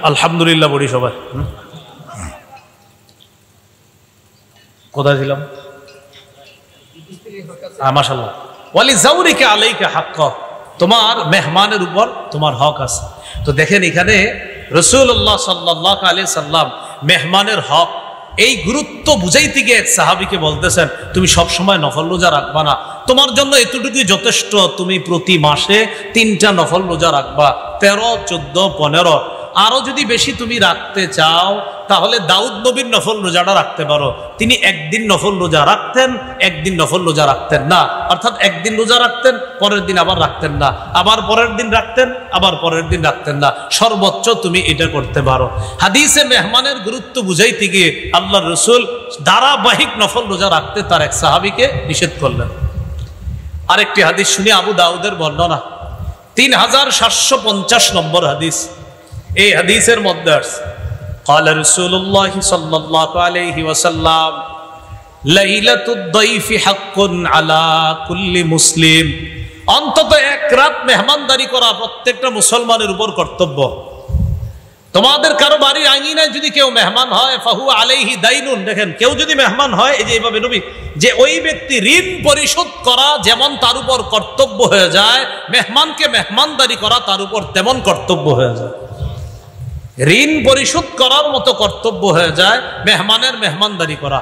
আলহামদুলিল্লাহ বলি সবাই। কোথায় ছিলাম? মাশাআল্লাহ। ওয়ালি যাওরিকা আলাইকা হাক্ক, তোমার মেহমানের উপর তোমার হক আছে। তো দেখেন এখানে রাসূলুল্লাহ সাল্লাল্লাহু আলাইহি সাল্লাম মেহমানের হক এই গুরুত্ব বুঝাইতে গিয়ে এক সাহাবীকে বলতেছেন, তুমি সব সময় নফল রোজা রাখবা না, তোমার জন্য এতটুকুই যথেষ্ট, তুমি প্রতি মাসে 3টা নফল রোজা রাখবা, 13, 14, 15। আরো যদি বেশি তুমি রাখতে চাও তাহলে দাউদ নবীর নফল রোজাটা রাখতে পারো। তিনি একদিন নফল রোজা রাখতেন, একদিন নফল রোজা রাখতেন না, অর্থাৎ একদিন রোজা রাখতেন, পরের দিন আবার রাখতেন না, আবার পরের দিন রাখতেন, আবার পরের দিন রাখতেন না, সর্বোচ্চ তুমি এটা করতে পারো। হাদিসে মেহমানের গুরুত্ব বুঝাইতে গিয়ে আল্লাহর রাসূল ধারাবাহিক নফল রোজা রাখতে তার এক সাহাবীকে নিষেধ করলেন। আরেকটি হাদিস শুনি, আবু দাউদের বর্ণনা, 3750 নম্বর হাদিস। এই হাদিসের মধ্যে আছে, قال رسول الله صلى الله عليه وسلم ليلة الضيف حق على كل مسلم, অন্তত এক রাত মেহমানদারি করা প্রত্যেকটা মুসলমানের উপর কর্তব্য। তোমাদের কারো বাড়ির আঙিনায় যদি কেউ মেহমান হয়, ফাহু আলাইহি দাইনুন, দেখেন কেউ যদি মেহমান হয়, এই যে এইভাবে নবী যে ওই ব্যক্তি ঋণ পরিশোধ করা যেমন তার উপর কর্তব্য হয়ে যায়, মেহমানকে মেহমানদারি করা তার উপর তেমন কর্তব্য হয়ে যায়। ঋণ পরিশোধ করার মতো কর্তব্য হয়ে যায় মেহমানের মেহমানদারি করা।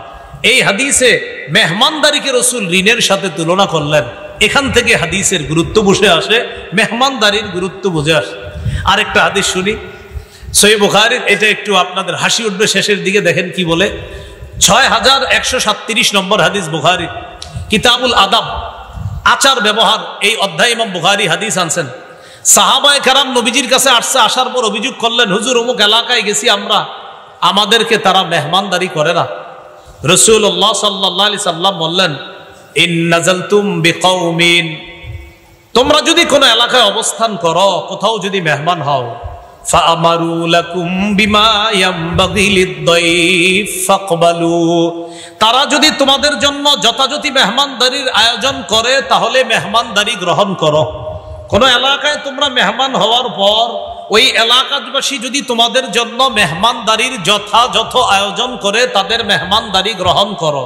এই হাদিসে মেহমানদারিকে রাসূল ঋণের সাথে তুলনা করলেন। এখান থেকে হাদিসের গুরুত্ব বুঝে আসে, মেহমানদারির গুরুত্ব বুঝে আসে। আরেকটা হাদিস শুনি, সহিহ বুখারীর, এটা একটু আপনাদের হাসি উঠবে শেষের দিকে, দেখেন কি বলে। 6137 নম্বর হাদিস, বুখারী কিতাবুল আদাব, আচার ব্যবহার, এই অধ্যায় ইমাম বুখারী হাদিস আনছেন। সাহাবায়ে কেরাম নবীজির কাছে আসছে, আসার পর অভিযোগ করলেন, হুজুর অমুক এলাকায় গেছি আমরা, আমাদেরকে তারা মেহমানদারি করে না। রাসূলুল্লাহ সাল্লাল্লাহু আলাইহি সাল্লাম বললেন, ইন নাযালতুম বিকাউমিন, তোমরা যদি কোনো এলাকায় অবস্থান করো, কোথাও যদি মেহমান হও, ফাআমারু লাকুম বিমা ইয়ামবাগি লিদ-দাইফ ফাকবালু, তারা যদি তোমাদের জন্য যথাযথ মেহমানদারির আয়োজন করে তাহলে মেহমানদারি গ্রহণ করো। কোন এলাকায় তোমরা মেহমান হওয়ার পর ওই এলাকাবাসী যদি তোমাদের জন্য মেহমানদারির যথাযথ আয়োজন করে, তাদের মেহমানদারি গ্রহণ করো।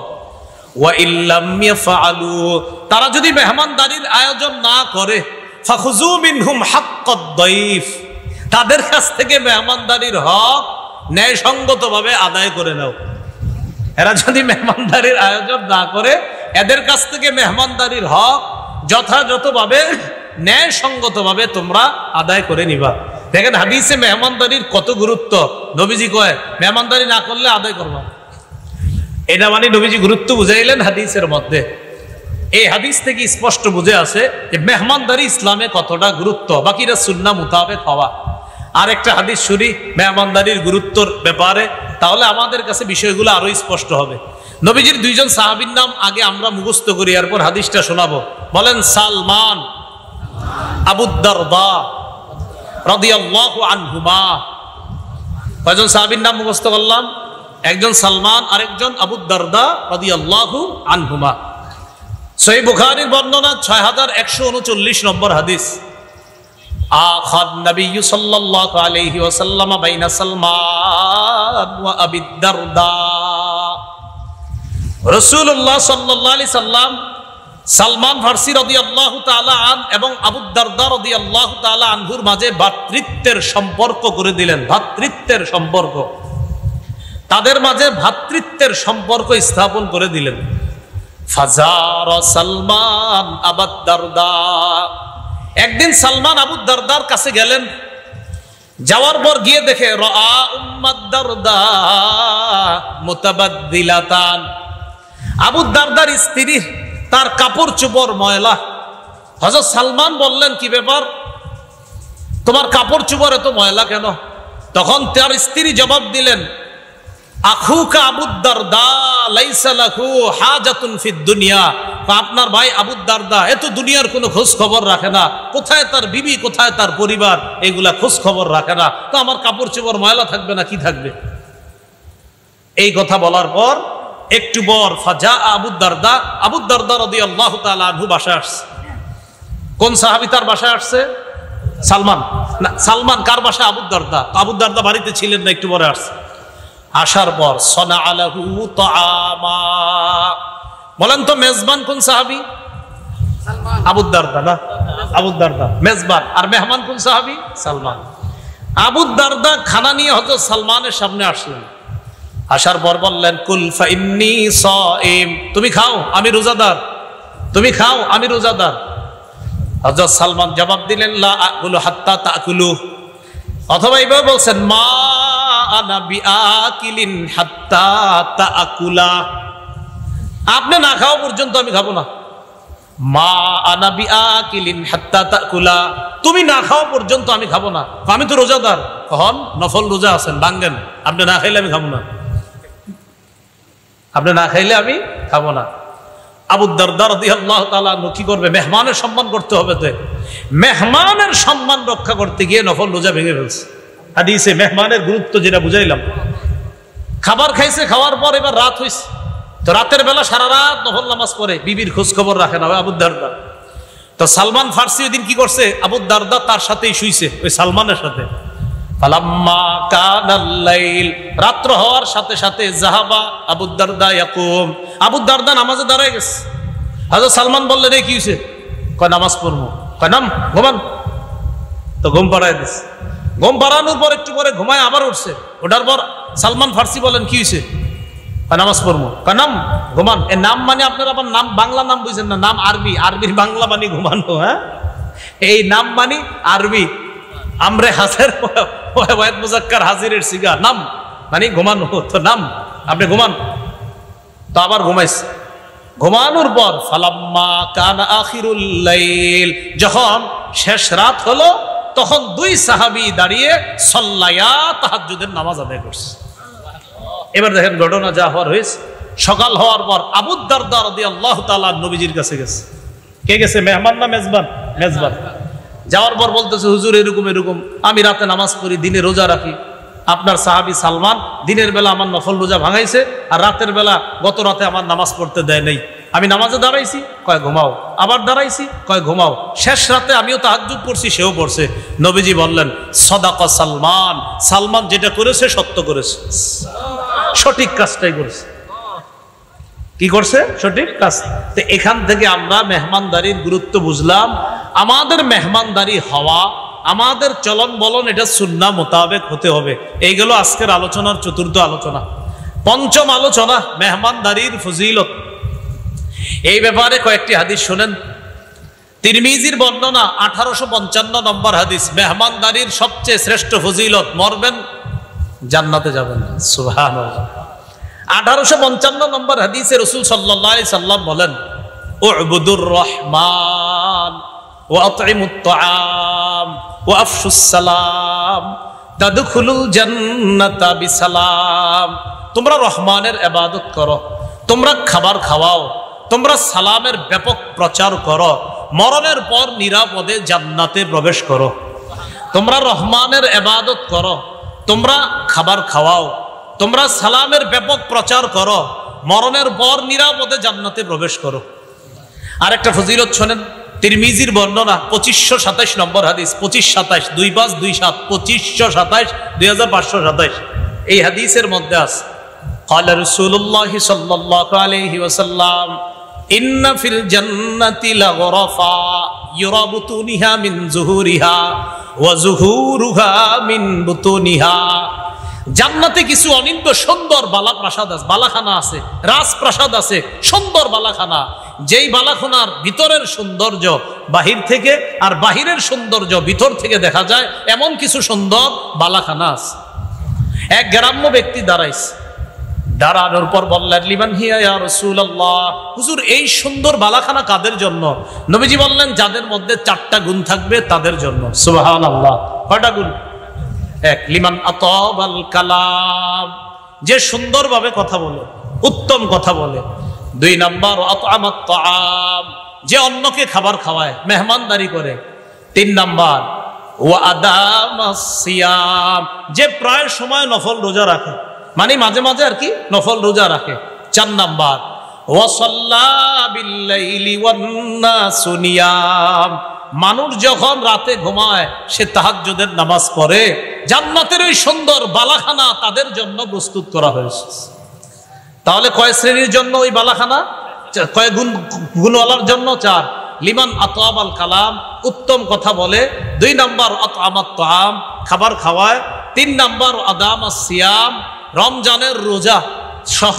ওয়া ইল্লাম ইয়াফআলু, তারা যদি মেহমানদারির আয়োজন না করে, ফাখুযু মিনহুম হাক্কাদ দাইফ, তাদের কাছ থেকে মেহমানদারির হক ন্যায়সঙ্গতভাবে আদায় করে নাও। এরা যদি মেহমানদারির আয়োজন না করে, এদের কাছ থেকে মেহমানদারির হক যথাযথভাবে ন্যায়সঙ্গতভাবে তোমরা আদায় করে নিবা। দেখেন হাদিসে মেহমানদারির কত গুরুত্ব। নবীজি কয় মেহমানদারি না করলে আদায় করবা, এটা মানে নবীজি গুরুত্ব বুঝাইলেন হাদিসের মধ্যে। এই হাদিস থেকে স্পষ্ট বুঝে আছে যে মেহমানদারি ইসলামে কতটা গুরুত্ব, বাকিরা সুন্নাহ মুতাবেক হওয়া। আর একটা হাদিস শুনি মেহমানদারির গুরুত্বর ব্যাপারে, তাহলে আমাদের কাছে বিষয়গুলো আরো স্পষ্ট হবে। নবীজির 2জন সাহাবীর নাম আগে আমরা মুখস্থ করি, এরপর হাদিসটা শোনাবো। বলেন, সালমান, আবু দারদা রাদিয়াল্লাহু আনহুমা। কয়জন সাহাবীর নাম মুখস্থ করলাম? একজন সালমান, আরেকজন আবু দারদা রাদিয়াল্লাহু আনহুমা। সহিহ বুখারীর বর্ণনা 6139 নম্বর হাদিস। আখাদ নবী সাল্লাল্লাহু আলাইহি ওয়াসাল্লাম বাইনা সালমান ওয়া আবি দারদা। রাসূলুল্লাহ সাল্লাল্লাহু আলাইহি সাল্লাম সালমান ফারসি রাদিয়াল্লাহু তাআলা আন এবং আবু দারদা রাদিয়াল্লাহু তাআলা আনহুর মাঝে ভ্রাতৃত্বের সম্পর্ক করে দিলেন। ভ্রাতৃত্বের সম্পর্ক, তাদের মাঝে ভ্রাতৃত্বের সম্পর্ক স্থাপন করে দিলেন। ফাজার সালমান আবু দারদা, একদিন সালমান আবু দারদার কাছে গেলেন। যাওয়ার পর গিয়ে দেখে রাআ উম্মাদ দারদা মুতাবাদদিলাতান, আবু দারদার স্ত্রী তার কাপড় চোপড় ময়লা। হযরত সালমান বললেন, কি ব্যাপার, তোমার কাপড় চোপড় এত ময়লা কেন? তখন তার স্ত্রী জবাব দিলেন, আখুকা আবু দারদা লাইসা লাহু হাজাতুন ফিদ দুনিয়া, আপনার ভাই আবু দারদা এত দুনিয়ার কোনো খোঁজ খবর রাখে না, কোথায় তার বিবি, কোথায় তার পরিবার, এগুলা খোঁজ খবর রাখে না, তো আমার কাপড় চোপড় ময়লা থাকবে না, কি থাকবে? এই কথা বলার পর একটু পর ফাজা আবু দারদা রাদিয়াল্লাহু তাআলা আনহু বাসায় আসছে। কোন সাহাবী তার বাসায় আসছে? সালমান। না, সালমান কার বাসায়? আবু দারদা। আবু দারদা বাড়িতে ছিলেন না, একটু পরে আসছে। আসার পর সনা আলাহু তাআমা, বলেন তো মেজবান কোন সাহাবী? আবু দারদা। না, আবু দারদা মেজবান, আর মেহমান কোন সাহাবী? সালমান। আবু দারদা খানা নিয়ে হযরত সালমানের সামনে আসলেন। আসার পর বললেন কুল ফাইন্নী সাইম, তুমি খাও আমি রোজাদার, তুমি খাও আমি রোজাদার। হযরত সালমান জবাব দিলেন লা আকুলু হাত্তা তাকুলু, অথবা এইভাবে বলছেন মা আনা বিআকিলিন হাত্তা তাকুলা, আপনি না খাওয়া পর্যন্ত আমি খাবো না। মা আনা বিআকিলিন হাত্তা তাকুলা, তুমি না খাওয়া পর্যন্ত আমি খাবো না। আমি তো রোজাদার, কখন নফল রোজা আছেন ভাঙ্গেন, আপনি না খাইলে আমি খাবো না, আপনি না খাইলে আমি খাবো না। আবু দারদা রাদিয়াল্লাহু তাআলা কি করবে? মেহমানের সম্মান করতে হবে, তো মেহমানের সম্মান রক্ষা করতে গিয়ে নফল রোজা ভেঙে ফেলছে। হাদিসে মেহমানের গুরুত্ব যেটা বুঝাইলাম। খাবার খাইছে, খাওয়ার পর এবার রাত হইছে, তো রাতের বেলা সারা রাত নফল নামাজ পড়ে, বিবির খোঁজ খবর রাখে না আবু দারদা। তো সালমান ফার্সি ওই দিন কি করছে? আবু দারদা তার সাথেই শুইছে, ওই সালমানের সাথে। ফালাম্মা কানাল লাইল, রাত্র হওয়ার সাথে সাথে জাহাবা আবু দারদা ইয়াকুম, আবু দারদা নামাজে দাঁড়ায় গেছে। হযরত সালমান বললেন এই কি হইছে? কয় নামাজ পড়বো। কয় নাম, ঘুমান। তো ঘুম পাড়ায় দিছে। ঘুম পাড়ানোর পর একটু পরে ঘুমায় আবার উঠছে। ওঠার পর সালমান ফার্সি বলেন কি হইছে? কয় নামাজ পড়বো। কয় নাম, ঘুমান। এ নাম মানে আপনার আবার নাম বাংলা নাম বুঝছেন না, নাম আরবি, আরবির বাংলা মানে ঘুমানো। হ্যাঁ, এই নাম মানে আরবি, আমরে হাজের ওয়াহিদ মুজাক্কার হাজিরের সিগা, নাম মানে ঘুমানো। তো নাম, আপনি ঘুমান। তো আবার ঘুমাইছে। ঘুমানোর পর ফালাম্মা কানা আখিরুল লাইল, যখন শেষ রাত হলো, তখন দুই সাহাবী দাঁড়িয়ে সাল্লায়া তাহাজ্জুদের নামাজ আদায় করছে। এবার দেখেন ঘটনা যা হওয়ার হয়েছে। সকাল হওয়ার পর আবু দারদা রাদিয়াল্লাহু তাআলা নবীজির কাছে গেছে। কে গেছে? মেহমান না মেজবান? মেজবান। যাওয়ার পর বলতেছে হুজুর এরকম এরকম, আমি রাতে নামাজ পড়ি, দিনে রোজা রাখি। আপনার সাহাবী সালমান দিনের বেলা আমার নফল রোজা ভাঙাইছে, আর রাতের বেলা গত রাতে আমার নামাজ পড়তে দেয় নাই। আমি নামাজে দাঁড়াইছি, কয় ঘুমাও। আবার দাঁড়াইছি, কয় ঘুমাও। শেষ রাতে আমিও তাহাজ্জুদ পড়ছি, সেও পড়ছে। নবীজি বললেন সাদাকা সালমান, সালমান যেটা করেছে সত্য করেছে, সঠিক কাজটাই করেছে। কি করছে? সঠিক কাজ। তো এখান থেকে আমরা মেহমানদারির গুরুত্ব বুঝলাম। আমাদের মেহমানদারি হওয়া, আমাদের চলন বলন, এটা সুন্নাহ মোতাবেক হতে হবে। এইগুলো আজকের আলোচনার চতুর্থ আলোচনা। পঞ্চম আলোচনা মেহমানদারির ফজিলত। এই ব্যাপারে কয়েকটি হাদিস শুনেন। তিরমিজির বর্ণনা 1855 নম্বর হাদিস, মেহমানদারির সবচেয়ে শ্রেষ্ঠ ফজিলত, মরবেন জান্নাতে যাবেন। সুবহানাল্লাহ। 1855 নম্বর হাদিসে রাসূল সাল্লাল্লাহু আলাইহি সাল্লাম বলেন উবুদুর রহমান ওয়া আতইমুত তাআম ওয়া আফশুস সালাম তাদখুলুল জান্নাতা বিসালাম। তোমরা রহমানের ইবাদত করো, তোমরা খাবার খাওয়াও, তোমরা সালামের ব্যাপক প্রচার করো, মরণের পর নিরাপদে জান্নাতে প্রবেশ করো। তোমরা রহমানের ইবাদত করো, তোমরা খাবার খাওয়াও, তোমরা সালামের ব্যাপক প্রচার করো, মরণের পর নিরাপদে জান্নাতে প্রবেশ করো। আরেকটা ফজিলত শোনেন, তিরমিজির বর্ণনা 2527 নম্বর হাদিস, 2527 2527 2527 2527। এই হাদিসের মধ্যে আছে ক্বালা রাসূলুল্লাহ সাল্লাল্লাহু আলাইহি ওয়াসাল্লাম ইন্না ফিল জান্নাতি লাগরাফা ইউরা বুতুনিহা মিন যুহুরিহা ওয়া যুহুরুহা মিন বুতুনিহা। জান্নাতে কিছু অনিন্দ সুন্দর বালাপ্রাসাদ আছে, বালাখানা আছে, রাজপ্রাসাদ আছে, সুন্দর বালাখানা। যেই বালাখানার ভিতরের সৌন্দর্য বাহির থেকে, আর বাহিরের সৌন্দর্য ভিতর থেকে দেখা যায়, এমন কিছু সুন্দর বালাখানা আছে। এক গ্রাম্য ব্যক্তি দাঁড়াইছে, দাঁড়ানোর পর বললেন লিমান হিয়া ইয়া রাসূলুল্লাহ, হুজুর এই সুন্দর বালাখানা কাদের জন্য? নবীজি বললেন যাদের মধ্যে 4টা গুণ থাকবে তাদের জন্য। সুবহানাল্লাহ। কয়টা গুণ? এক, লিমান আতাবাল কালাম, যে সুন্দরভাবে কথা বলে, উত্তম কথা বলে। 2 নাম্বার আতআমাত তাআম, যে অন্যকে খাবার খাওয়ায়, মেহমানদারি করে। 3 নাম্বার ওয়া আদামাস সিয়াম, যে প্রায় সময় নফল রোজা রাখে, মানে মাঝে মাঝে আর কি নফল রোজা রাখে। 4 নাম্বার ওয়া সাল্লা বিল লাইলি ওয়ান নাসু নিয়াম, মানুষ যখন রাতে ঘুমায় সে তাহাজ্জুদের নামাজ পড়ে। জান্নাতের ওই সুন্দর বালাখানা তাদের জন্য প্রস্তুত করা হয়েছে। তাহলে কয় শ্রেণীর জন্য ওই বালাখানা? কয় গুণওয়ালার জন্য? 4। লিমান আতআবাল কালাম, উত্তম কথা বলে। 2 নাম্বার আতআমাত তাআম, খাবার খাওয়ায়। 3 নাম্বার আদামাস সিয়াম, রমজানের রোজা সহ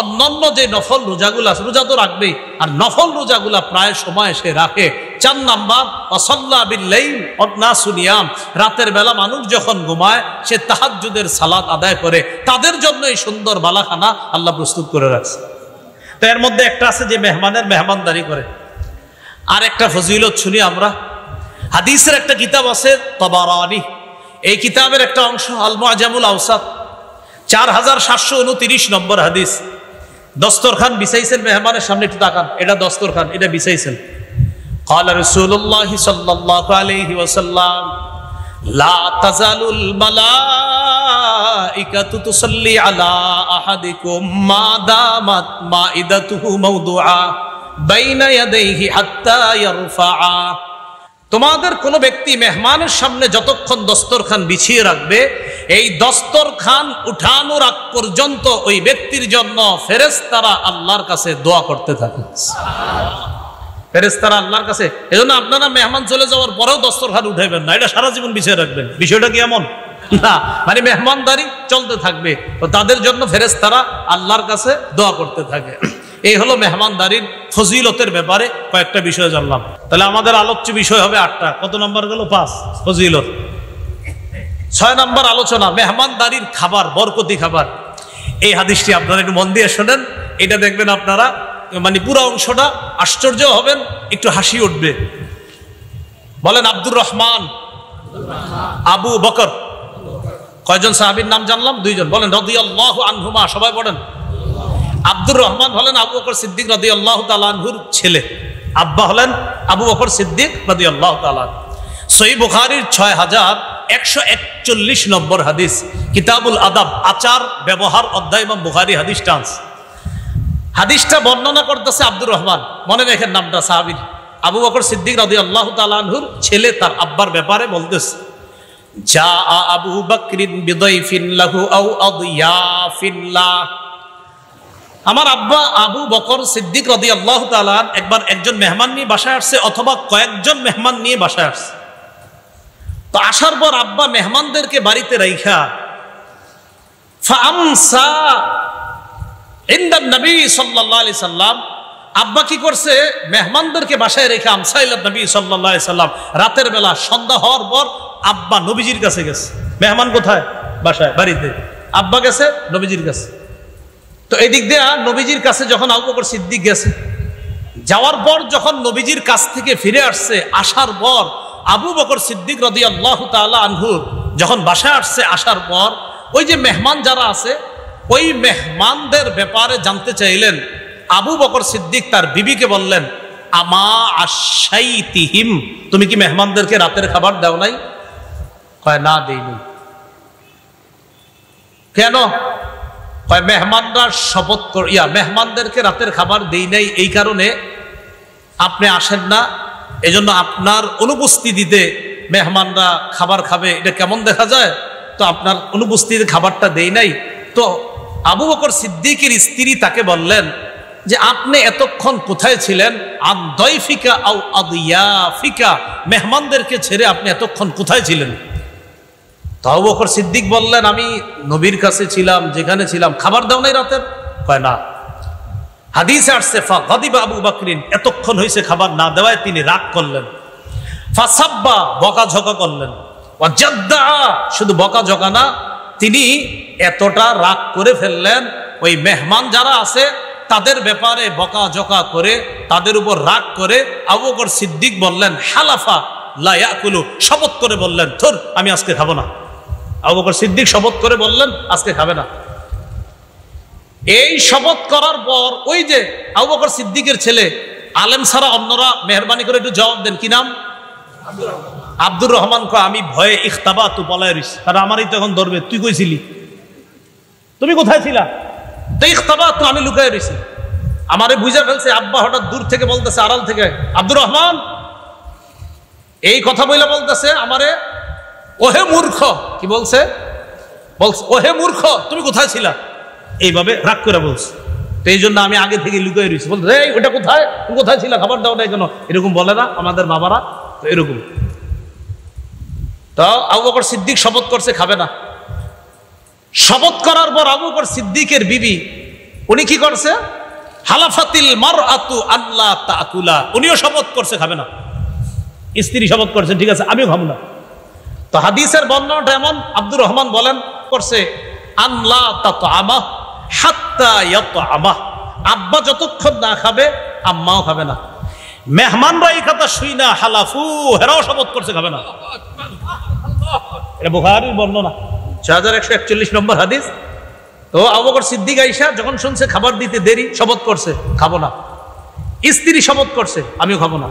অন্যান্য যে নফল রোজাগুলো আছে, রোজা তো রাখবেই, আর নফল রোজাগুলা প্রায় সময় সে রাখে। 4 নাম্বার ওয়াসাল্লা বিল লাইল ওয়ান নাসু নিয়াম, রাতের বেলা মানুষ যখন ঘুমায় সে তাহাজ্জুদের সালাত আদায় করে। তাদের জন্য এই সুন্দর বালাখানা আল্লাহ প্রস্তুত করে রাখছে। তো এর মধ্যে একটা আছে যে মেহমানের মেহমানদারি করে। আর একটা ফজিলত শুনি আমরা। হাদিসের একটা কিতাব আছে তাবারানী, এই কিতাবের একটা অংশ আল মুআজামুল আওসাত, 4729 নম্বর হাদিস। দস্তরখান বিছাইছেন মেহমানের সামনে, একটু তাকান, এটা দস্তরখান, এটা বিছাইছেন। ক্বালা রাসূলুল্লাহ সাল্লাল্লাহু আলাইহি ওয়াসাল্লাম লা তাজালুল মালাইকাতু তুসাল্লি আলা আহাদিকুম মা দামাত মাইদাতুহু মাওদুআ বাইনা ইয়াদাইহি হাত্তা ইয়ারফাআ, তোমাদের কোন ব্যক্তি মেহমানের সামনে যতক্ষণ দস্তরখান বিছিয়ে রাখবে, এই দস্তরখান উঠানোর আগ পর্যন্ত ওই ব্যক্তির জন্য ফেরেশতারা আল্লাহর কাছে দোয়া করতে থাকে। ফেরেশতারা আল্লাহর কাছে, এজন্য আপনারা মেহমান চলে যাওয়ার পরেও দস্তরখান উঠাইবেন না, এটা সারা জীবন বিছিয়ে রাখবেন। বিষয়টা কি এমন না? মানে মেহমানদারি চলতে থাকবে, তো তাদের জন্য ফেরেশতারা আল্লাহর কাছে দোয়া করতে থাকে। এই হলো মেহমানদারির ফজিলতের ব্যাপারে কয়েকটা বিষয় জানলাম। তাহলে আমাদের আলোচ্য বিষয় হবে 8টা। কত নম্বর গেল? 5 ফজিলত। 6 নম্বর আলোচনা মেহমানদারির খাবার, বরকতি খাবার। এই হাদিসটি আপনারা একটু মন দিয়ে শোনেন, এটা দেখবেন আপনারা মানে পুরো অংশটা আশ্চর্য হবেন, একটু হাসি উঠবে। বলেন আব্দুর রহমান, আবু বকর। কয়জন সাহাবীর নাম জানলাম? 2 জন। বলেন রাদিয়াল্লাহু আনহুমা, সবাই বলেন। আব্দুর রহমান হলেন আবু বকর সিদ্দিক রাদিয়াল্লাহু তাআলা আনহুর ছেলে, আব্বা হলেন আবু বকর সিদ্দিক রাদিয়াল্লাহু তাআলা। সহিহ বুখারীর 6141 নম্বর হাদিস, কিতাবুল আদাব, আচার ব্যবহার অধ্যায়, ইমাম বুখারী হাদিসটা আনছে। হাদিসটা বর্ণনা করতেছে আব্দুর রহমান, মনে রাখেন নামটা সাহাবীর, আবু বকর সিদ্দিক রাদিয়াল্লাহু তাআলা আনহুর ছেলে, তার আব্বার ব্যাপারে বলতেছে। জা আবু বকরিন বিদাইফিন লাহু আও আদিয়াফিল্লাহ, আমার আব্বা আবু বকর সিদ্দিক রাদিয়াল্লাহু তাআলা একবার একজন মেহমান নিয়ে বাসায় আসছে, অথবা কয়েকজন মেহমান নিয়ে বাসায় আসছে। তো আসার পর আব্বা মেহমানদেরকে বাড়িতে রাইখা ফামসা ইনদান নবী সাল্লাল্লাহু আলাইহি সাল্লাম, আব্বা কি করছে? মেহমানদেরকে বাসায় রেখে আমসা ইলা নবী সাল্লাল্লাহু আলাইহি সাল্লাম, রাতের বেলা সন্ধ্যা হওয়ার পর আব্বা নবীজির কাছে গেছে। মেহমান কোথায়? বাসায়, বাড়িতে। আব্বা গেছে নবীজির কাছে। তো এই দিক দিয়ে নবীজির কাছে যখন আবু বকর সিদ্দিক গেছে, যাওয়ার পর যখন নবীজির কাছ থেকে ফিরে আসছে, আসার পর আবু বকর সিদ্দিক রাদিয়াল্লাহু তাআলা আনহু যখন বাসায় আসছে, আসার পর ওই যে মেহমান যারা আছে, ওই মেহমানদের ব্যাপারে জানতে চাইলেন। আবু বকর সিদ্দিক তার বিবিকে বললেন, আমা আশাইতিহিম, তুমি কি মেহমানদেরকে রাতের খাবার দাও নাই? কয় না, দেইনি। কেন? কয় মেহমানরা শপথ করিয়া মেহমানদেরকে রাতের খাবার দেই নাই, এই কারণে আপনি আসেন না, এজন্য আপনার অনুপস্থিতিতে মেহমানরা খাবার খাবে, এটা কেমন দেখা যায়, তো আপনার অনুপস্থিতিতে খাবারটা দেই নাই। তো আবু বকর সিদ্দিকের স্ত্রী তাকে বললেন যে আপনি এতক্ষণ কোথায় ছিলেন? আদয়ফিকা আও আদিয়াফিকা, মেহমানদেরকে ছেড়ে আপনি এতক্ষণ কোথায় ছিলেন? তো আবু বকর সিদ্দিক বললেন, আমি নবীর কাছে ছিলাম, যেখানে ছিলাম। খাবার দাও নাই রাতের? কয় না। হাদিসে আসছে ফাগাদিবা আবু বকরিন, এতক্ষণ হয়েছে খাবার না দেওয়ায় তিনি রাগ করলেন। ফাসাব্বা, বকাঝকা করলেন। ওয়াজাদ্দা, শুধু বকাঝকা না, তিনি এতটা রাগ করে ফেললেন, ওই মেহমান যারা আছে তাদের ব্যাপারে বকাঝকা করে, তাদের উপর রাগ করে আবু বকর সিদ্দিক বললেন, হালাফা লা ইয়াকুলু, শপথ করে বললেন, ধুর, আমি আজকে খাবো না। আবু বকর সিদ্দিক শপথ করে বললেন, আজকে খাবে না। এই শপথ করার পর ওই যে আবু বকর সিদ্দিকের ছেলে, আলেম ছাড়া অন্যরা মেহরবানি করে একটু জবাব দেন, কি নাম? আব্দুর রহমান। আমি ভয়ে ইখতাবা তু পলায় রইছি, কারণ আমারই তো এখন ধরবে। তুই কইছিলি? তুমি কোথায় ছিলা? তো ইখতাবা তু, আমি লুকায় রইছি। আমারে বুঝা ফেলছে। আব্বা হঠাৎ দূর থেকে বলতেছে, আড়াল থেকে, আব্দুর রহমান এই কথা বইলা বলতেছে আমারে, ওহে মূর্খ। কি বলছে? বলছে ওহে মূর্খ, তুমি কোথায় ছিলা? এইভাবে রাগ করে বলছে। তো এই জন্য আমি আগে থেকে লুকিয়ে রয়েছি। বলতে এই ওটা কোথায়, তুমি কোথায় ছিলা, খাবার দাও না কেন? এরকম বলে না আমাদের বাবারা? তো এরকম। তো আবু বকর সিদ্দিক শপথ করছে খাবে না। শপথ করার পর আবু বকর সিদ্দিকের বিবি উনি কি করছে? হালাফাতিল মারআতু আল্লাহ তাকুলা, উনিও শপথ করছে খাবে না। স্ত্রী শপথ করছে ঠিক আছে আমিও খাবো না। তো হাদিসের বর্ণনাটা এমন, আব্দুর রহমান বলেন করছে আল্লাহ তাতআমা হাত্তা ইয়াতআমা, আব্বা যতক্ষণ না খাবে আম্মাও খাবে না। মেহমানরা এই কথা শুই না হালাফু, হেরাও শপথ করছে খাবে না। এটা বুখারীর বর্ণনা 6141 নম্বর হাদিস। তো আবু বকর সিদ্দিক আয়েশা যখন শুনছে খাবার দিতে দেরি, শপথ করছে খাবো না। স্ত্রী শপথ করছে আমিও খাবো না।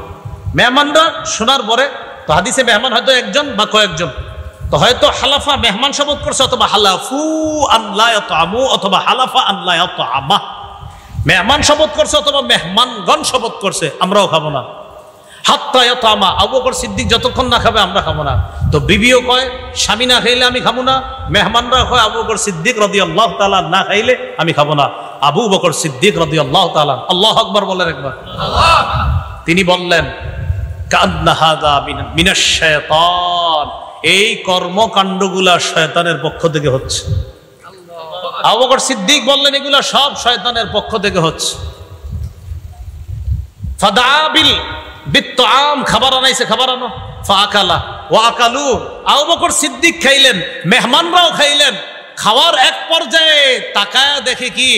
মেহমানরা শোনার পরে, তো হাদিসে মেহমান হয়তো একজন বা কয়েকজন, তো হয়তো হালাফা মেহমান শপথ করছে, অথবা হালাফু আল্লাহ ইয়াতআমু, অথবা হালাফা আল্লাহ ইয়াতআমা, মেহমান শপথ করছে অথবা মেহমানগণ শপথ করছে আমরাও খাবো না। হাত্তা ইয়াতআমা, আবু বকর সিদ্দিক যতক্ষণ না খাবে আমরা খাবো না। তো বিবিও কয় স্বামী না খাইলে আমি খাবো না, মেহমানরা কয় আবু বকর সিদ্দিক রাদিয়াল্লাহু তাআলা না খাইলে আমি খাবো না। আবু বকর সিদ্দিক রাদিয়াল্লাহু তাআলা, আল্লাহু আকবার বলেন একবার। তিনি বললেন কান্না হাযা মিনাশ শায়তান, এই কর্মকাণ্ডগুলা শয়তানের পক্ষ থেকে হচ্ছে। আবু বকর সিদ্দিক বললেন এগুলা সব শয়তানের পক্ষ থেকে হচ্ছে। ফাদাবিল বিত্তাম, খাবার আনাইছে, খাবার আনো। ফাআকালা ওয়া আকালু, আবু বকর সিদ্দিক খাইলেন, মেহমানরাও খাইলেন। খাওয়ার এক পর্যায়ে তাকায়া দেখে কি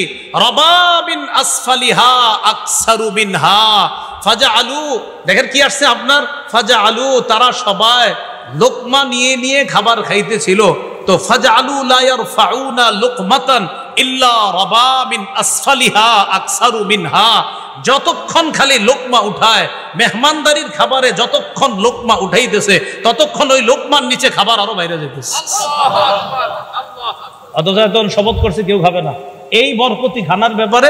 রবা মিন আসফালিহা আকসারু মিনহা ফাজআলু, দেখেন কি আসছে আপনার, ফাজআলু, তারা সবাই লোকমা নিয়ে নিয়ে খাবার খাইতেছিল। তো ফাজআলু লা ইয়ারফাউনা লুকমাতান ইল্লা রবা মিন আসফালিহা আকসারু মিনহা, যতক্ষণ খালি লোকমা উঠায়, মেহমানদারির খাবারে যতক্ষণ লোকমা উঠাইতেছে ততক্ষণ ওই লোকমার নিচে খাবার আরো বাইরে যেতেছে। অথচ এখন শপথ করছে কেউ খাবে না। এই বরকতি খানার ব্যাপারে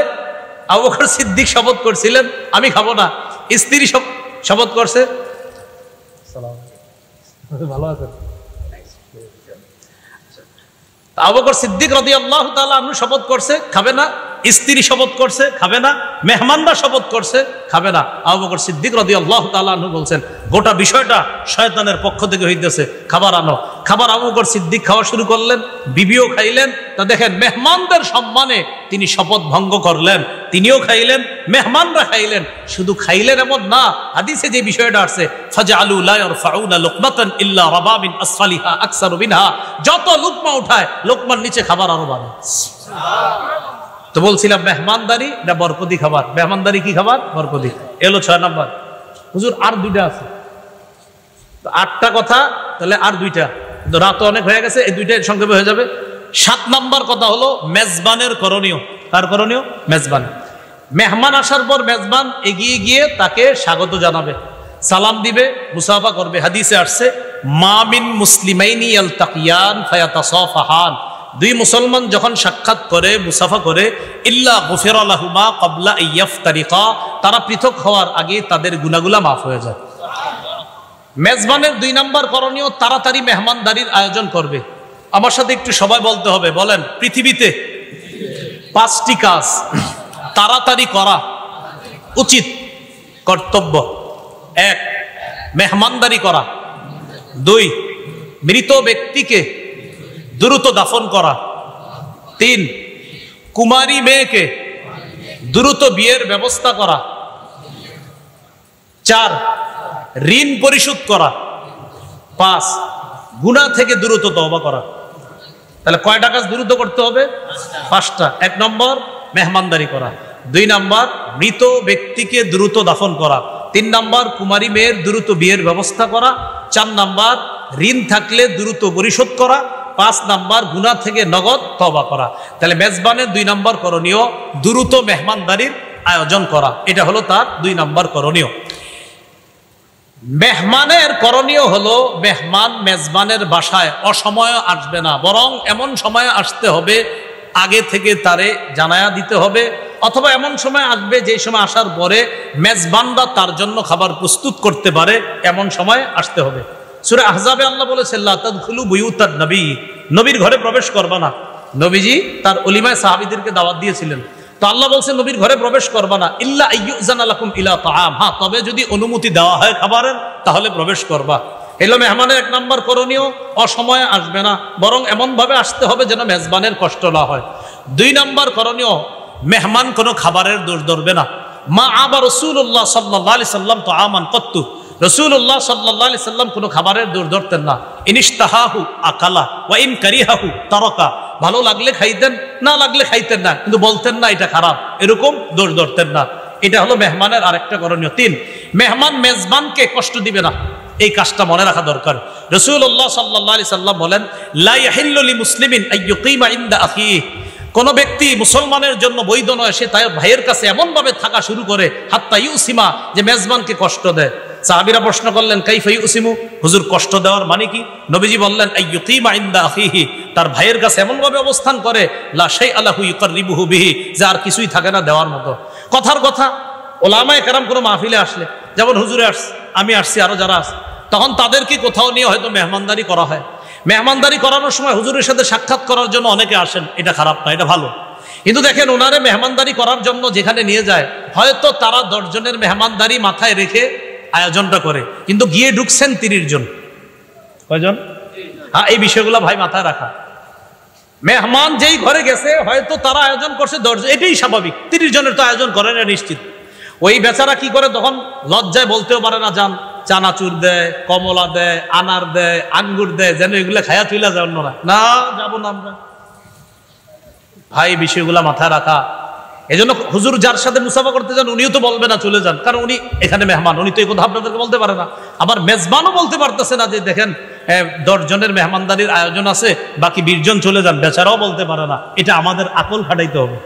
আবু বকর সিদ্দিক শপথ করছিলেন আমি খাবো না। স্ত্রী শপথ করছে, ভালো আছেন, আবু বকর সিদ্দিক রাদিয়াল্লাহু তাআলা আনহু শপথ করছে খাবে না, স্ত্রী শপথ করছে খাবে না, মেহমানরা শপথ করছে খাবে না। আবু বকর সিদ্দিক রাদিয়াল্লাহু তাআলা আনহু বলছেন গোটা বিষয়টা শয়তানের পক্ষ থেকে হইতেছে, খাবার আনো। খাবার আবু বকর সিদ্দিক খাওয়া শুরু করলেন, বিবিও খাইলেন। তা দেখেন মেহমানদের সম্মানে তিনি শপথ ভঙ্গ করলেন, তিনিও খাইলেন, মেহমানরা খাইলেন। শুধু খাইলেন এমন না, হাদিসে যে বিষয়টা আসছে ফাজআলু লা ইয়ারফাউনা লুকমাতান ইল্লা রাবা মিন আসফালিহা আকসারু মিনহা, যত লুকমা উঠায় লোকমার নিচে খাবার আরো বাড়ে। তো বলছিলাম মেহমানদারি না বরকতি খাবার, মেহমানদারি কি খাবার? বরকতি। এলো 6 নাম্বার। হুজুর আর 2টা আছে, 8টা কথা, তাহলে আর 2টা, কিন্তু রাত অনেক হয়ে গেছে, এই 2টা সংক্ষেপে হয়ে যাবে। 7 নাম্বার কথা হলো মেজবানের করণীয়। তার করণীয় মেজবান, মেহমান আসার পর মেজবান এগিয়ে গিয়ে তাকে স্বাগত জানাবে, সালাম দিবে, মুসাফা করবে। হাদিসে আসছে মা মিন মুসলিমাইনি ইয়ালতাকিয়ান ফায়াতাসাফাহান, 2 মুসলমান যখন সাক্ষাৎ করে মুসাফা করে ইল্লা গুফিরা লাহুমা ক্বাবলা আইয়াফতারিকা, তারা পৃথক হওয়ার আগে তাদের গুনাহগুলো মাফ হয়ে যায়। মেজবানের 2 নাম্বার করণীয় তাড়াতাড়ি মেহমানদারির আয়োজন করবে। আমার সাথে একটু সবাই বলতে হবে, বলেন পৃথিবীতে 5টি কাজ তাড়াতাড়ি করা উচিত, কর্তব্য। 1 মেহমানদারি করা, 2 মৃত ব্যক্তিকে দ্রুত দাফন করা, 3 কুমারী মেয়েকে দ্রুত বিয়ের ব্যবস্থা করা, 4 ঋণ পরিশোধ করা, 5 গুনাহ থেকে দ্রুত তওবা করা। তাহলে কয়টা কাজ দ্রুত করতে হবে? 5টা। 1 নম্বর মেহমানদারি করা, 2 নম্বর মৃত ব্যক্তিকে দ্রুত দাফন করা, 3 নম্বর কুমারী মেয়ের দ্রুত বিয়ের ব্যবস্থা করা, 4 নম্বর ঋণ থাকলে দ্রুত পরিশোধ করা, 5 নাম্বার গুনাহ থেকে নগদ তওবা করা। তাহলে মেজবানের 2 নাম্বার করণীয় দ্রুত মেহমানদারির আয়োজন করা, এটা হলো তার 2 নাম্বার করণীয়। মেহমানের করণীয় হলো মেহমান মেজবানের বাসায় অসময়ে আসবে না, বরং এমন সময়ে আসতে হবে আগে থেকে তারে জানায়া দিতে হবে, অথবা এমন সময় আসবে যে সময় আসার পরে মেজবানরা তার জন্য খাবার প্রস্তুত করতে পারে, এমন সময় আসতে হবে। সূরা আহজাবে আল্লাহ বলেছেন লা তাদখুলু বুয়ুতান নবী, নবীর ঘরে প্রবেশ করবা না। নবীজি তার ওলিমায় সাহাবীদেরকে দাওয়াত দিয়েছিলেন, তো আল্লাহ বলছেন নবীর ঘরে প্রবেশ করবা না, ইল্লা আইয়ুজানা লাকুম ইলা তাআম, হ্যাঁ তবে যদি অনুমতি দেওয়া হয় খাবারের তাহলে প্রবেশ করবা। এলো মেহমানের 1 নাম্বার করণীয়, অসময়ে আসবে না, বরং এমন ভাবে আসতে হবে যেন মেজবানের কষ্ট না হয়। 2 নাম্বার করণীয়, মেহমান কোনো খাবারের দোষ ধরবে না। মা আবা রাসূলুল্লাহ সাল্লাল্লাহু আলাইহি সাল্লাম তাআমান কত্তু, রাসূলুল্লাহ সাল্লাল্লাহু আলাইহি সাল্লাম কোনো খাবারের দোষ ধরতেন না। ইনিশতাহাহু আকালা ওয়া ইন কারিহাহু তারাকা, ভালো লাগলে খাইতেন, না লাগলে খাইতেন না, কিন্তু বলতেন না এটা খারাপ, এরকম দোষ ধরতেন না। এটা হলো মেহমানের আরেকটা করণীয়। 3, মেহমান মেজবানকে কষ্ট দিবে না, এই কাজটা মনে রাখা দরকার। রাসূলুল্লাহ সাল্লাল্লাহু আলাইহি সাল্লাম বলেন লা ইয়াহিল্লু লিমুসলিমিন আইয়ুকিমা ইনদা আখিহি, কোন ব্যক্তি মুসলমানের জন্য বৈধ নয় সে তার ভাইয়ের কাছে এমন ভাবে থাকা শুরু করে হাত্তা ইউসিমা, যে মেজবানকে কষ্ট দেয়। সাহাবীরা প্রশ্ন করলেন কাইফা ইউসিমু, হুজুর কষ্ট দেওয়ার মানে কি? নবীজি বললেন আইয়ুকিমা ইনদা আখিহি, তার ভাইয়ের কাছে এমন ভাবে অবস্থান করে লা শাইআ লাহু ইউকাররিবুহু বিহি, যে আর কিছুই থাকে না দেওয়ার মতো। কথার কথা, ওলামায়ে কেরাম কোনো মাহফিলে আসলে, যেমন হুজুরে আসছে, আমি আসছি, আরো যারা আছে, তখন তাদেরকে কোথাও নিয়ে হয়তো মেহমানদারি করা হয়। মেহমানদারি করানোর সময় হুজুরের সাথে সাক্ষাৎ করার জন্য অনেকে আসেন, এটা খারাপ না, এটা ভালো। কিন্তু দেখেন ওনারে মেহমানদারি করার জন্য যেখানে নিয়ে যায়, হয়তো তারা 10 জনের মেহমানদারি মাথায় রেখে আয়োজনটা করে, কিন্তু গিয়ে ঢুকছেন 30 জন। কয়জন? হ্যাঁ, এই বিষয়গুলো ভাই মাথায় রাখা। মেহমান যেই ঘরে গেছে হয়তো তারা আয়োজন করছে 10 জন, এটাই স্বাভাবিক। 30 জনের তো আয়োজন করে না নিশ্চিত। ওই বেচারা কি করে, তখন লজ্জায় বলতেও পারে না যান, চানাচুর দেয়, কমলা দেয়, আনার দেয়, আঙ্গুর দেয়, যেন এগুলো খায়া তুইলা যায় অন্যরা, না যাবো না আমরা। ভাই বিষয়গুলা মাথায় রাখা। এজন্য হুজুর যার সাথে মুসাফা করতে যান উনিও তো বলবে না চলে যান, কারণ উনি এখানে মেহমান, উনি তো এই কথা আপনাদেরকে বলতে পারে না। আবার মেজবানও বলতে পারতেছে না যে দেখেন 10 জনের মেহমানদারির আয়োজন আছে, বাকি 20 জন চলে যান, বেচারাও বলতে পারে না। এটা আমাদের আকল খাটাইতে হবে,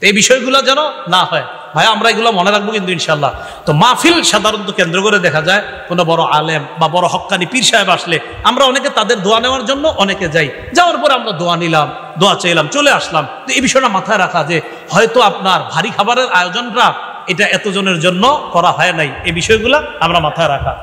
এই বিষয়গুলো যেন না হয়। ভাই আমরা এগুলো মনে রাখবো কিন্তু ইনশাল্লাহ। তো মাহফিল সাধারণত কেন্দ্র করে দেখা যায় কোনো বড় আলেম বা বড় হক্কানি পীর সাহেব আসলে আমরা অনেকে তাদের দোয়া নেওয়ার জন্য অনেকে যাই, যাওয়ার পরে আমরা দোয়া নিলাম, দোয়া চাইলাম, চলে আসলাম। তো এই বিষয়টা মাথায় রাখা যে হয়তো আপনার ভারী খাবারের আয়োজনটা এটা এতজনের জন্য করা হয় নাই, এই বিষয়গুলো আমরা মাথায় রাখা।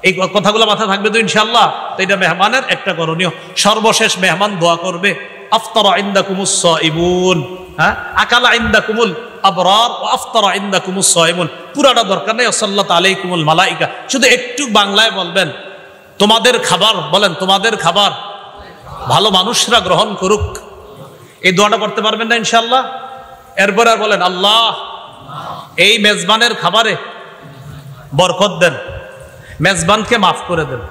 এই কথাগুলো মাথায় থাকবে তো ইনশাল্লাহ। তো এটা মেহমানের একটা করণীয়। সর্বশেষ মেহমান দোয়া করবে আফতারা ইনদাকুমুস সাইমুন, হ্যাঁ, আকালা ইনদাকুমুল আবরার ওয়া আফতারা ইনদাকুমুস সাইমুন, পুরাটা দরকার নেই সাল্লাত আলাইকুমুল মালাইকা, শুধু একটু বাংলায় বলবেন তোমাদের খাবার, বলেন তোমাদের খাবার ভালো মানুষরা গ্রহণ করুক। এই দোয়াটা করতে পারবেন না ইনশাআল্লাহ? এরপর আর বলেন আল্লাহ এই মেজবানের খাবারে বরকত দেন, মেজবানকে মাফ করে দেন।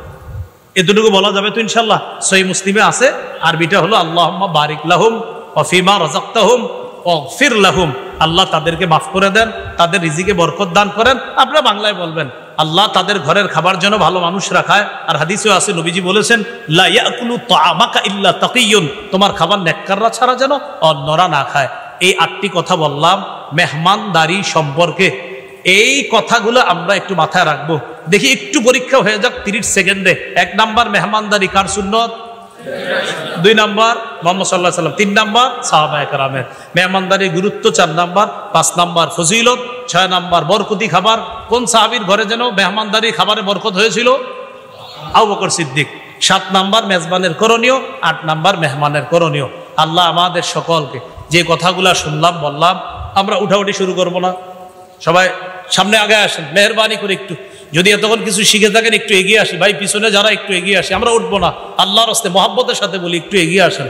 এতটুকু বলা যাবে তো ইনশাআল্লাহ? সহিহ মুসলিমে আছে, আরবিটা হলো আল্লাহুম্মা বারিক লাহুম ওয়া ফিমা রাযাকতাহুম ওয়াগফির লাহুম, আল্লাহ তাদেরকে মাফ করে দেন, তাদের রিজিকে বরকত দান করেন। আপনারা বাংলায় বলবেন আল্লাহ তাদের ঘরের খাবার যেন ভালো মানুষ রাখায়। আর হাদিসেও আছে, নবীজি বলেছেন লা ইয়াকুলু তাআমাকা ইল্লা তাকিয়ুন, তোমার খাবার নেককাররা ছাড়া যেন অন্যরা না খায়। এই 8টি কথা বললাম মেহমানদারি সম্পর্কে। এই কথাগুলো আমরা একটু মাথায় রাখবো। দেখি একটু পরীক্ষা হয়ে যাক 30 সেকেন্ডে। 1 নাম্বার মেহমানদারি কার সুন্নত? 2 নাম্বার মুহাম্মদ সাল্লাল্লাহু আলাইহি ওয়াসাল্লাম, 3 নাম্বার সাহাবায়ে কেরামের। মেহমানদারির গুরুত্ব 4 নাম্বার, 5 নাম্বার ফজিলত, 6 নাম্বার বরকতি খাবার। কোন সাহাবীর ঘরে যেন মেহমানদারি খাবারে বরকত হয়েছিল? আবু বকর সিদ্দিক। 7 নাম্বার মেজবানের করণীয়, 8 নাম্বার মেহমানের করণীয়। আল্লাহ আমাদের সকলকে যে কথাগুলা শুনলাম বললাম, আমরা উঠাউঠি শুরু করব না, সবাই সামনে আগে আসেন মেহরবানি করে। একটু যদি এতক্ষণ কিছু শিখে থাকেন একটু এগিয়ে আসি ভাই, পিছনে যারা একটু এগিয়ে আসি, আমরা উঠবো না, আল্লাহর রাস্তায় মহব্বতের সাথে বলি একটু এগিয়ে আসেন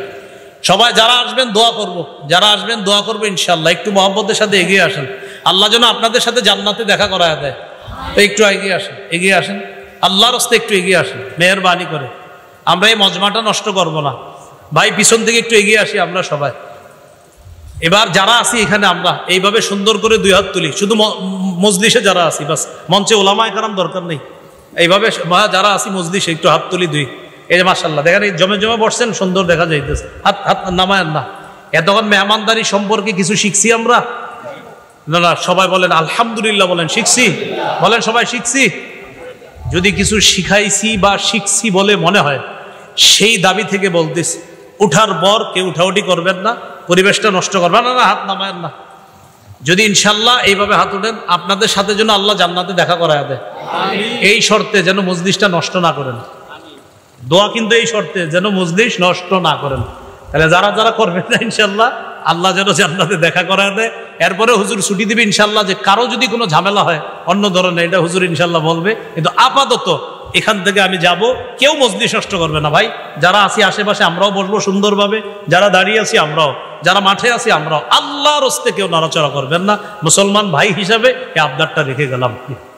সবাই। যারা আসবেন দোয়া করব, যারা আসবেন দোয়া করবো ইনশাল্লাহ। একটু মহব্বতের সাথে এগিয়ে আসেন, আল্লাহ যেন আপনাদের সাথে জান্নাতে দেখা করায় দেয়। তো একটু এগিয়ে আসেন, এগিয়ে আসেন, আল্লাহর রাস্তায় একটু এগিয়ে আসেন মেহরবানি করে। আমরা এই মজমাটা নষ্ট করব না ভাই, পিছন থেকে একটু এগিয়ে আসি আমরা সবাই। এবার যারা আছি এখানে আমরা এইভাবে সুন্দর করে 2 হাত তুলি, শুধু মজলিসে যারা আছি, বাস মঞ্চে ওলামায়ে কেরাম দরকার নেই, এইভাবে যারা আছি মজলিসে একটু হাত তুলি 2। এই যে মাশাআল্লাহ দেখেন, এই জমে জমে বসছেন, সুন্দর দেখা যাইতেছে। হাত হাত নামায়েন না। এতক্ষণ মেহমানদারি সম্পর্কে কিছু শিখছি আমরা? না না, সবাই বলেন আলহামদুলিল্লাহ, বলেন শিখছি, বলেন সবাই শিখছি। যদি কিছু শিখাইছি বা শিখছি বলে মনে হয়, সেই দাবি থেকে বলতেছি, উঠার পর কেউ উঠাউঠি করবেন না, পরিবেশটা নষ্ট করবেন না, হাত নামায়েন না। যদি ইনশাল্লাহ এইভাবে হাত উঠেন, আপনাদের সাথে যেন আল্লাহ জান্নাতে দেখা করায় দেয়, এই শর্তে যেন মজলিসটা নষ্ট না করেন। দোয়া কিন্তু এই শর্তে, যেন মজলিস নষ্ট না করেন। তাহলে যারা যারা করবেন না, ইনশাল্লাহ আল্লাহ যেন জান্নাতে দেখা করায় দেয়। এরপরে হুজুর ছুটি দিবে ইনশাল্লাহ, যে কারো যদি কোনো ঝামেলা হয় অন্য ধরনের, এটা হুজুর ইনশাল্লাহ বলবে। কিন্তু আপাতত এখান থেকে আমি যাব, কেউ মজলিস নষ্ট করবে না ভাই। যারা আছি আশেপাশে আমরাও বসবো সুন্দরভাবে, যারা দাঁড়িয়ে আছি আমরাও, যারা মাঠে আছি আমরাও। আল্লাহর হস্তে কেউ নড়াচড়া করবেন না। মুসলমান ভাই হিসাবে এই আবদারটা রেখে গেলাম।